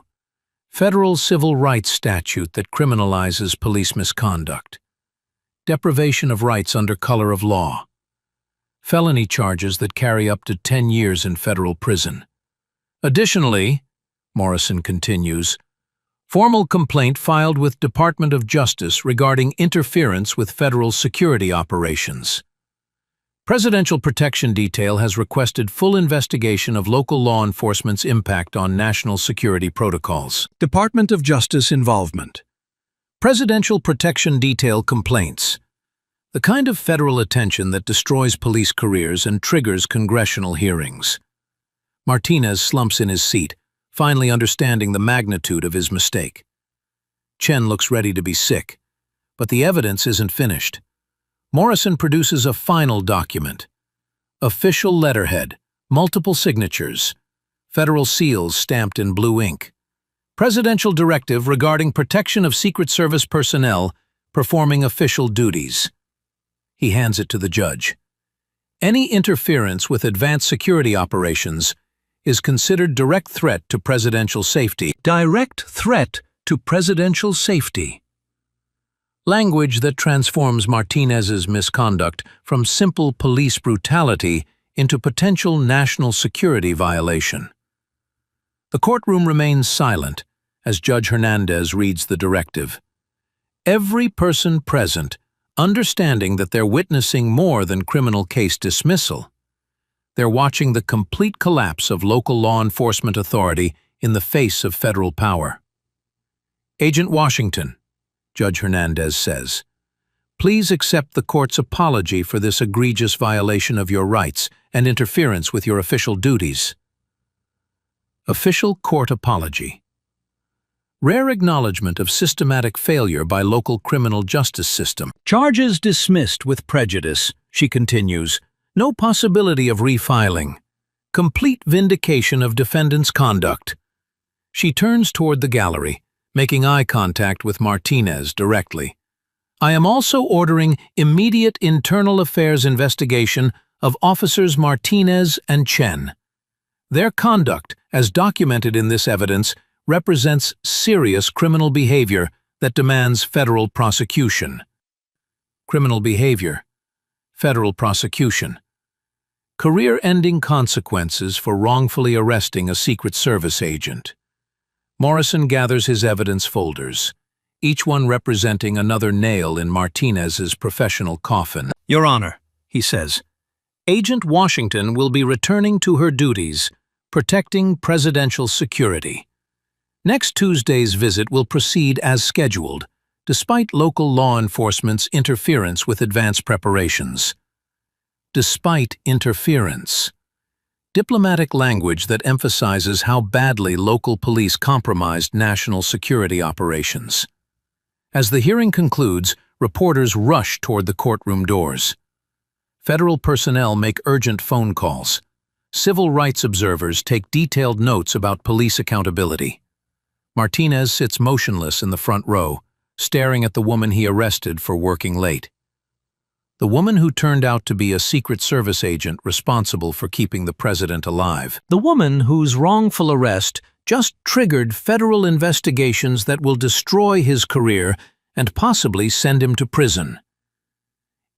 Federal Civil Rights Statute that criminalizes police misconduct. Deprivation of rights under color of law. Felony charges that carry up to 10 years in federal prison. Additionally, Morrison continues, formal complaint filed with Department of Justice regarding interference with federal security operations. Presidential Protection Detail has requested full investigation of local law enforcement's impact on national security protocols. Department of Justice involvement. Presidential Protection Detail complaints. The kind of federal attention that destroys police careers and triggers congressional hearings. Martinez slumps in his seat, finally understanding the magnitude of his mistake. Chen looks ready to be sick, but the evidence isn't finished. Morrison produces a final document. Official letterhead, multiple signatures, federal seals stamped in blue ink. Presidential directive regarding protection of Secret Service personnel performing official duties. He hands it to the judge. Any interference with advanced security operations is considered direct threat to presidential safety. Direct threat to presidential safety. Language that transforms Martinez's misconduct from simple police brutality into potential national security violation. The courtroom remains silent as Judge Hernandez reads the directive. Every person present, understanding that they're witnessing more than criminal case dismissal. They're watching the complete collapse of local law enforcement authority in the face of federal power. Agent Washington, Judge Hernandez says, please accept the court's apology for this egregious violation of your rights and interference with your official duties. Official court apology. Rare acknowledgement of systematic failure by local criminal justice system. Charges dismissed with prejudice, she continues. No possibility of refiling. Complete vindication of defendant's conduct. She turns toward the gallery, making eye contact with Martinez directly. I am also ordering immediate internal affairs investigation of Officers Martinez and Chen. Their conduct, as documented in this evidence, represents serious criminal behavior that demands federal prosecution. Criminal behavior. Federal prosecution. Career-ending consequences for wrongfully arresting a Secret Service agent. Morrison gathers his evidence folders, each one representing another nail in Martinez's professional coffin. Your Honor, he says, Agent Washington will be returning to her duties, protecting presidential security. Next Tuesday's visit will proceed as scheduled, despite local law enforcement's interference with advance preparations. Despite interference. Diplomatic language that emphasizes how badly local police compromised national security operations. As the hearing concludes, reporters rush toward the courtroom doors. Federal personnel make urgent phone calls. Civil rights observers take detailed notes about police accountability. Martinez sits motionless in the front row, staring at the woman he arrested for working late. The woman who turned out to be a Secret Service agent responsible for keeping the president alive. The woman whose wrongful arrest just triggered federal investigations that will destroy his career and possibly send him to prison.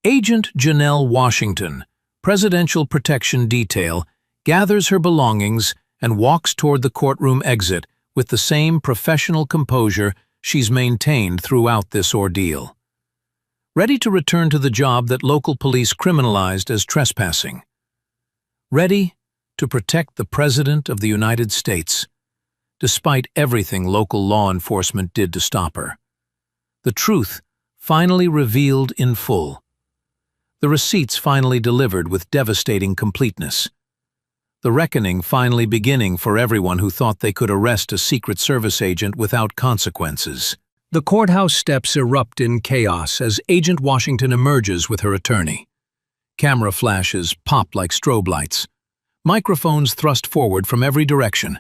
Agent Janelle Washington, Presidential Protection Detail, gathers her belongings and walks toward the courtroom exit with the same professional composure she's maintained throughout this ordeal. Ready to return to the job that local police criminalized as trespassing. Ready to protect the President of the United States, despite everything local law enforcement did to stop her. The truth finally revealed in full. The receipts finally delivered with devastating completeness. The reckoning finally beginning for everyone who thought they could arrest a Secret Service agent without consequences. The courthouse steps erupt in chaos as Agent Washington emerges with her attorney. Camera flashes pop like strobe lights. Microphones thrust forward from every direction.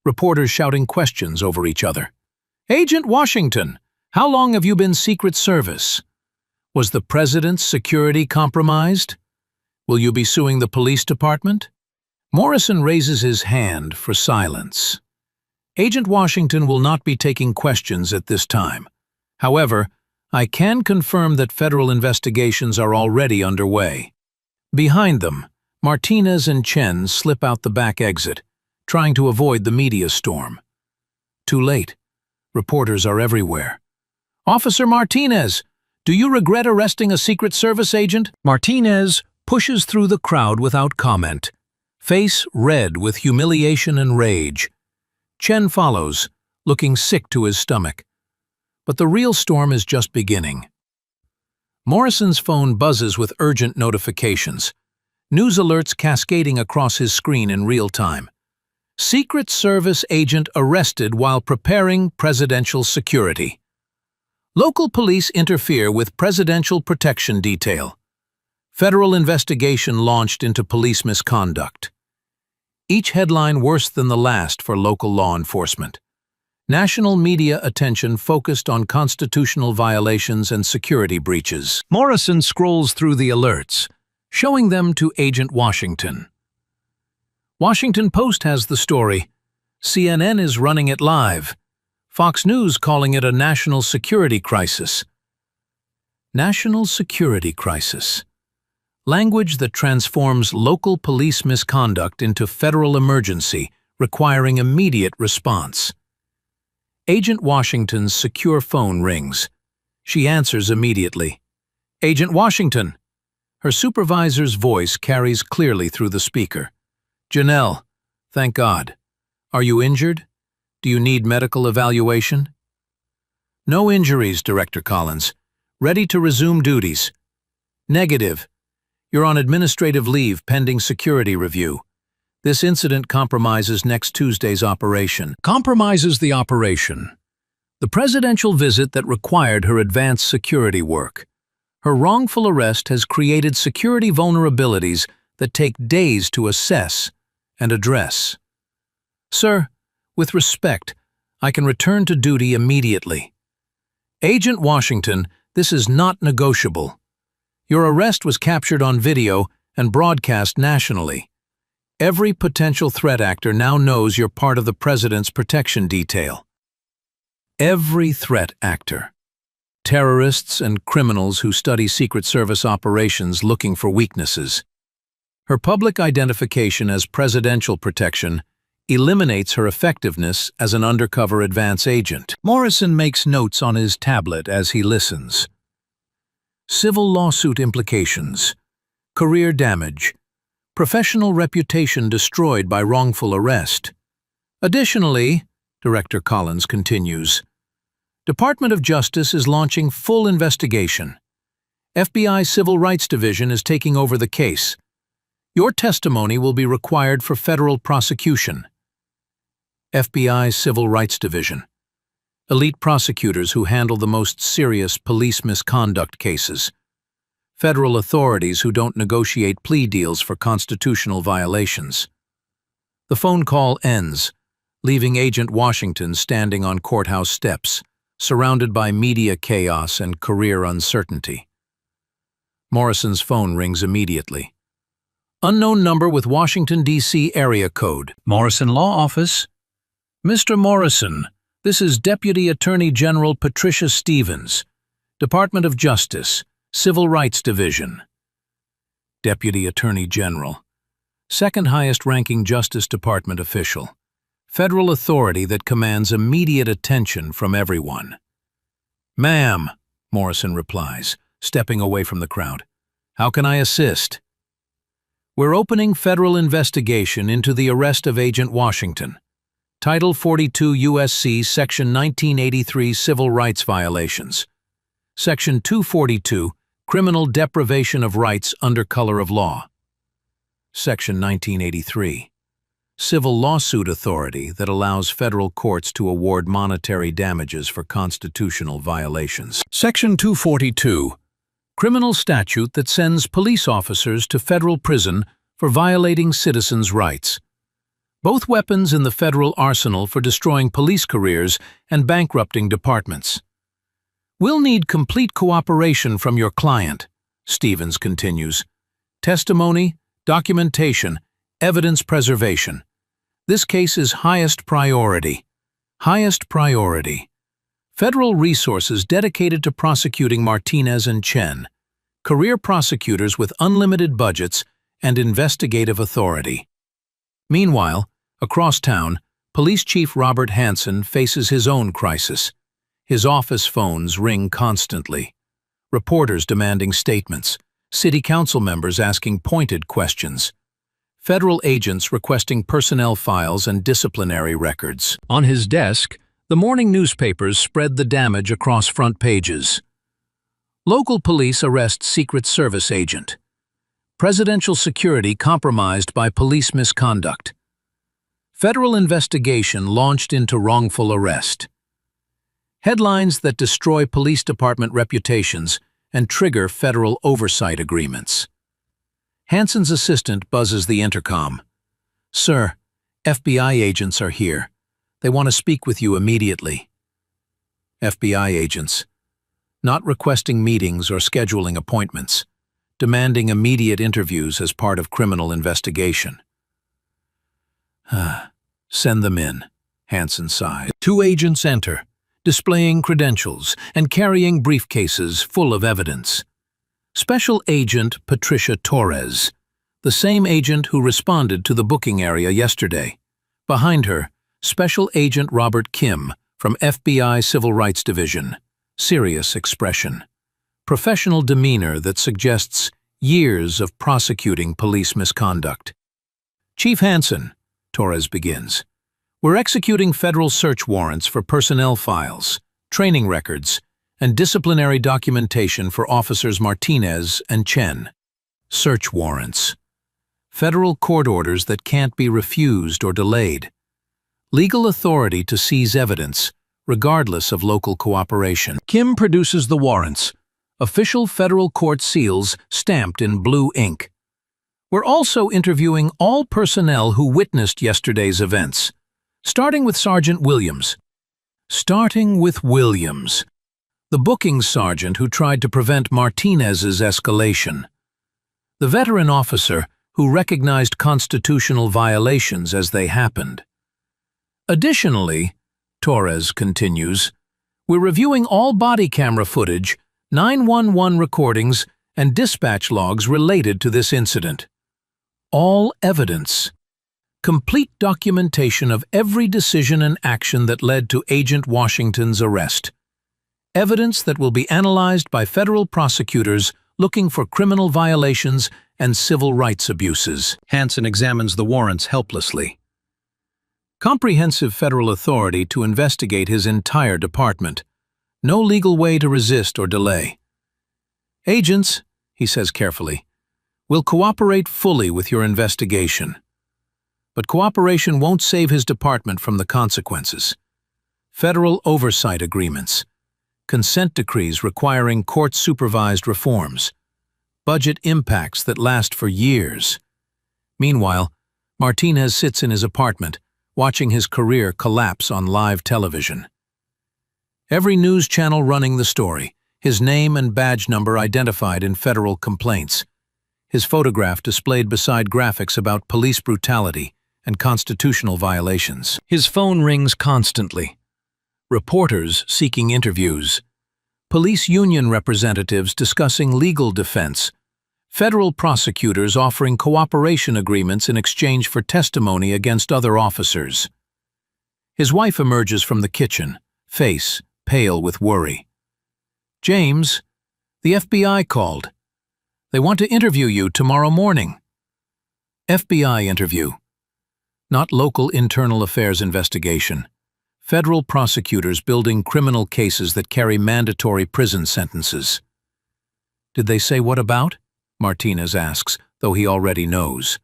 Reporters shouting questions over each other. "Agent Washington, how long have you been Secret Service? Was the president's security compromised? Will you be suing the police department?" Morrison raises his hand for silence. Agent Washington will not be taking questions at this time. However, I can confirm that federal investigations are already underway. Behind them, Martinez and Chen slip out the back exit, trying to avoid the media storm. Too late. Reporters are everywhere. "Officer Martinez, do you regret arresting a Secret Service agent?" Martinez pushes through the crowd without comment, face red with humiliation and rage. Chen follows, looking sick to his stomach. But the real storm is just beginning. Morrison's phone buzzes with urgent notifications. News alerts cascading across his screen in real time. Secret Service agent arrested while preparing presidential security. Local police interfere with Presidential Protection Detail. Federal investigation launched into police misconduct. Each headline worse than the last for local law enforcement. National media attention focused on constitutional violations and security breaches. Morrison scrolls through the alerts, showing them to Agent Washington. Washington Post has the story. CNN is running it live. Fox News calling it a national security crisis. National security crisis. Language that transforms local police misconduct into federal emergency, requiring immediate response. Agent Washington's secure phone rings. She answers immediately. "Agent Washington." Her supervisor's voice carries clearly through the speaker. "Janelle, thank God. Are you injured? Do you need medical evaluation?" "No injuries, Director Collins. Ready to resume duties." "Negative. You're on administrative leave pending security review. This incident compromises next Tuesday's operation." Compromises the operation. The presidential visit that required her advanced security work. Her wrongful arrest has created security vulnerabilities that take days to assess and address. "Sir, with respect, I can return to duty immediately." "Agent Washington, this is not negotiable. Your arrest was captured on video and broadcast nationally. Every potential threat actor now knows you're part of the President's Protection Detail." Every threat actor. Terrorists and criminals who study Secret Service operations looking for weaknesses. Her public identification as presidential protection eliminates her effectiveness as an undercover advance agent. Morrison makes notes on his tablet as he listens. Civil lawsuit implications. Career damage. Professional reputation destroyed by wrongful arrest. Additionally, Director Collins continues. Department of Justice is launching full investigation. FBI Civil Rights Division is taking over the case. Your testimony will be required for federal prosecution. FBI Civil Rights Division. Elite prosecutors who handle the most serious police misconduct cases. Federal authorities who don't negotiate plea deals for constitutional violations. The phone call ends, leaving Agent Washington standing on courthouse steps, surrounded by media chaos and career uncertainty. Morrison's phone rings immediately. Unknown number with Washington, D.C. area code. Morrison Law Office. Mr. Morrison, this is Deputy Attorney General Patricia Stevens, Department of Justice, Civil Rights Division. Deputy Attorney General. Second highest-ranking Justice Department official. Federal authority that commands immediate attention from everyone. Ma'am, Morrison replies, stepping away from the crowd. How can I assist? We're opening federal investigation into the arrest of Agent Washington. Title 42 U.S.C. Section 1983 Civil Rights Violations. Section 242 Criminal Deprivation of Rights under color of law. Section 1983 Civil Lawsuit Authority that allows federal courts to award monetary damages for constitutional violations. Section 242 Criminal statute that sends police officers to federal prison for violating citizens' rights. Both weapons in the federal arsenal for destroying police careers and bankrupting departments. We'll need complete cooperation from your client, Stevens continues. Testimony, documentation, evidence preservation. This case is highest priority. Highest priority. Federal resources dedicated to prosecuting Martinez and Chen. Career prosecutors with unlimited budgets and investigative authority. Meanwhile, across town, Police Chief Robert Hansen faces his own crisis. His office phones ring constantly. Reporters demanding statements. City council members asking pointed questions. Federal agents requesting personnel files and disciplinary records. On his desk, the morning newspapers spread the damage across front pages. Local police arrest Secret Service agent. Presidential security compromised by police misconduct. Federal investigation launched into wrongful arrest. Headlines that destroy police department reputations and trigger federal oversight agreements. Hansen's assistant buzzes the intercom. Sir, FBI agents are here. They want to speak with you immediately. FBI agents. Not requesting meetings or scheduling appointments. Demanding immediate interviews as part of criminal investigation. Send them in, Hansen sighed. Two agents enter, displaying credentials and carrying briefcases full of evidence. Special Agent Patricia Torres, the same agent who responded to the booking area yesterday. Behind her, Special Agent Robert Kim from FBI Civil Rights Division. Serious expression. Professional demeanor that suggests years of prosecuting police misconduct. Chief Hansen, Torres begins. We're executing federal search warrants for personnel files, training records, and disciplinary documentation for officers Martinez and Chen. Search warrants. Federal court orders that can't be refused or delayed. Legal authority to seize evidence, regardless of local cooperation. Kim produces the warrants. Official federal court seals stamped in blue ink. We're also interviewing all personnel who witnessed yesterday's events, starting with Sergeant Williams. The booking sergeant who tried to prevent Martinez's escalation. The veteran officer who recognized constitutional violations as they happened. Additionally, Torres continues, we're reviewing all body camera footage, 911 recordings, and dispatch logs related to this incident. All evidence. Complete documentation of every decision and action that led to Agent Washington's arrest. Evidence that will be analyzed by federal prosecutors looking for criminal violations and civil rights abuses. Hansen examines the warrants helplessly. Comprehensive federal authority to investigate his entire department. No legal way to resist or delay. Agents, he says carefully, will cooperate fully with your investigation. But cooperation won't save his department from the consequences. Federal oversight agreements, consent decrees requiring court-supervised reforms, budget impacts that last for years. Meanwhile, Martinez sits in his apartment, watching his career collapse on live television. Every news channel running the story, his name and badge number identified in federal complaints, his photograph displayed beside graphics about police brutality and constitutional violations. His phone rings constantly. Reporters seeking interviews. Police union representatives discussing legal defense. Federal prosecutors offering cooperation agreements in exchange for testimony against other officers. His wife emerges from the kitchen, face pale with worry. "James, the FBI called. They want to interview you tomorrow morning." FBI interview. Not local internal affairs investigation. Federal prosecutors building criminal cases that carry mandatory prison sentences. "Did they say what about?" Martinez asks, though he already knows.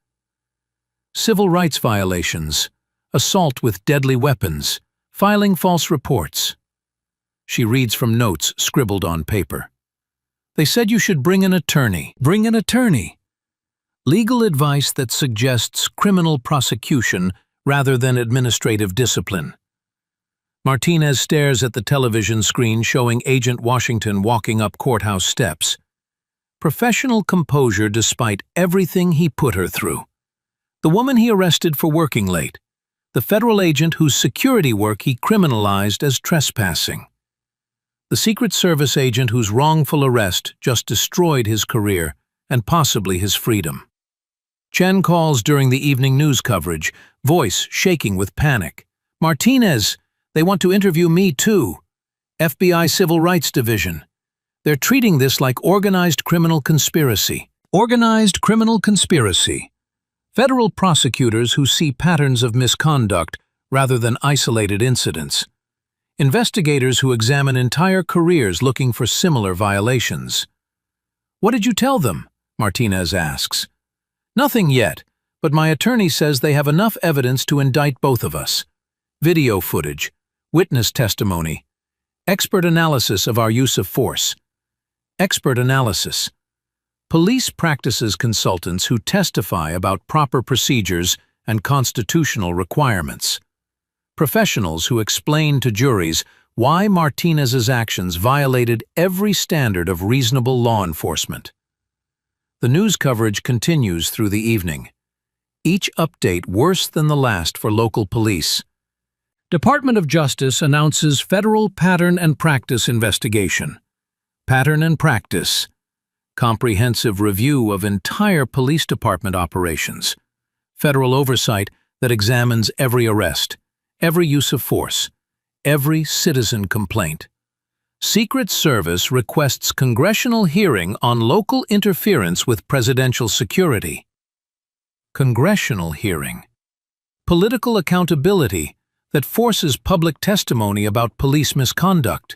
Civil rights violations, assault with deadly weapons, filing false reports. She reads from notes scribbled on paper. "They said you should bring an attorney." Bring an attorney. Legal advice that suggests criminal prosecution rather than administrative discipline. Martinez stares at the television screen showing Agent Washington walking up courthouse steps. Professional composure despite everything he put her through. The woman he arrested for working late. The federal agent whose security work he criminalized as trespassing. The Secret Service agent whose wrongful arrest just destroyed his career and possibly his freedom. Chen calls during the evening news coverage, voice shaking with panic. "Martinez, they want to interview me too. FBI Civil Rights Division. They're treating this like organized criminal conspiracy." Organized criminal conspiracy. Federal prosecutors who see patterns of misconduct rather than isolated incidents. Investigators who examine entire careers looking for similar violations. "What did you tell them?" Martinez asks. "Nothing yet, but my attorney says they have enough evidence to indict both of us. Video footage, witness testimony, expert analysis of our use of force." Expert analysis. Police practices consultants who testify about proper procedures and constitutional requirements. Professionals who explain to juries why Martinez's actions violated every standard of reasonable law enforcement. The news coverage continues through the evening. Each update worse than the last for local police. Department of Justice announces federal pattern and practice investigation. Pattern and practice. Comprehensive review of entire police department operations. Federal oversight that examines every arrest, every use of force, every citizen complaint. Secret Service requests congressional hearing on local interference with presidential security. Congressional hearing. Political accountability that forces public testimony about police misconduct.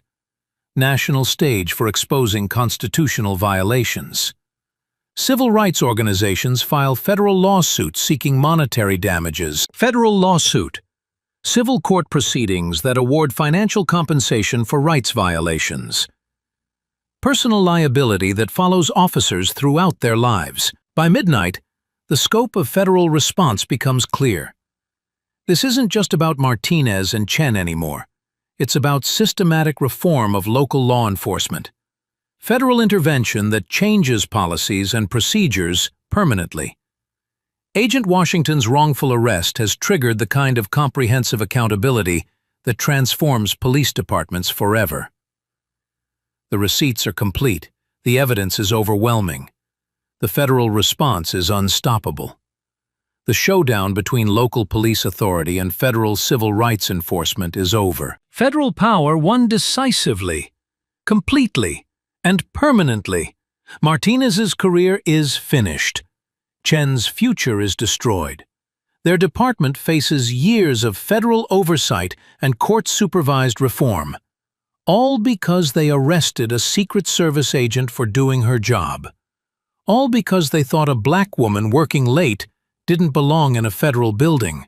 National stage for exposing constitutional violations. Civil rights organizations file federal lawsuits seeking monetary damages. Federal lawsuit. Civil court proceedings that award financial compensation for rights violations. Personal liability that follows officers throughout their lives. By midnight, the scope of federal response becomes clear. This isn't just about Martinez and Chen anymore. It's about systematic reform of local law enforcement. Federal intervention that changes policies and procedures permanently. Agent Washington's wrongful arrest has triggered the kind of comprehensive accountability that transforms police departments forever. The receipts are complete. The evidence is overwhelming. The federal response is unstoppable. The showdown between local police authority and federal civil rights enforcement is over. Federal power won decisively, completely, and permanently. Martinez's career is finished. Chen's future is destroyed. Their department faces years of federal oversight and court-supervised reform, all because they arrested a Secret Service agent for doing her job. All because they thought a black woman working late didn't belong in a federal building.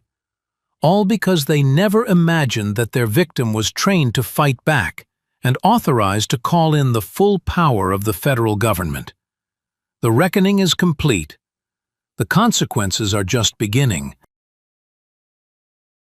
All because they never imagined that their victim was trained to fight back and authorized to call in the full power of the federal government. The reckoning is complete. The consequences are just beginning.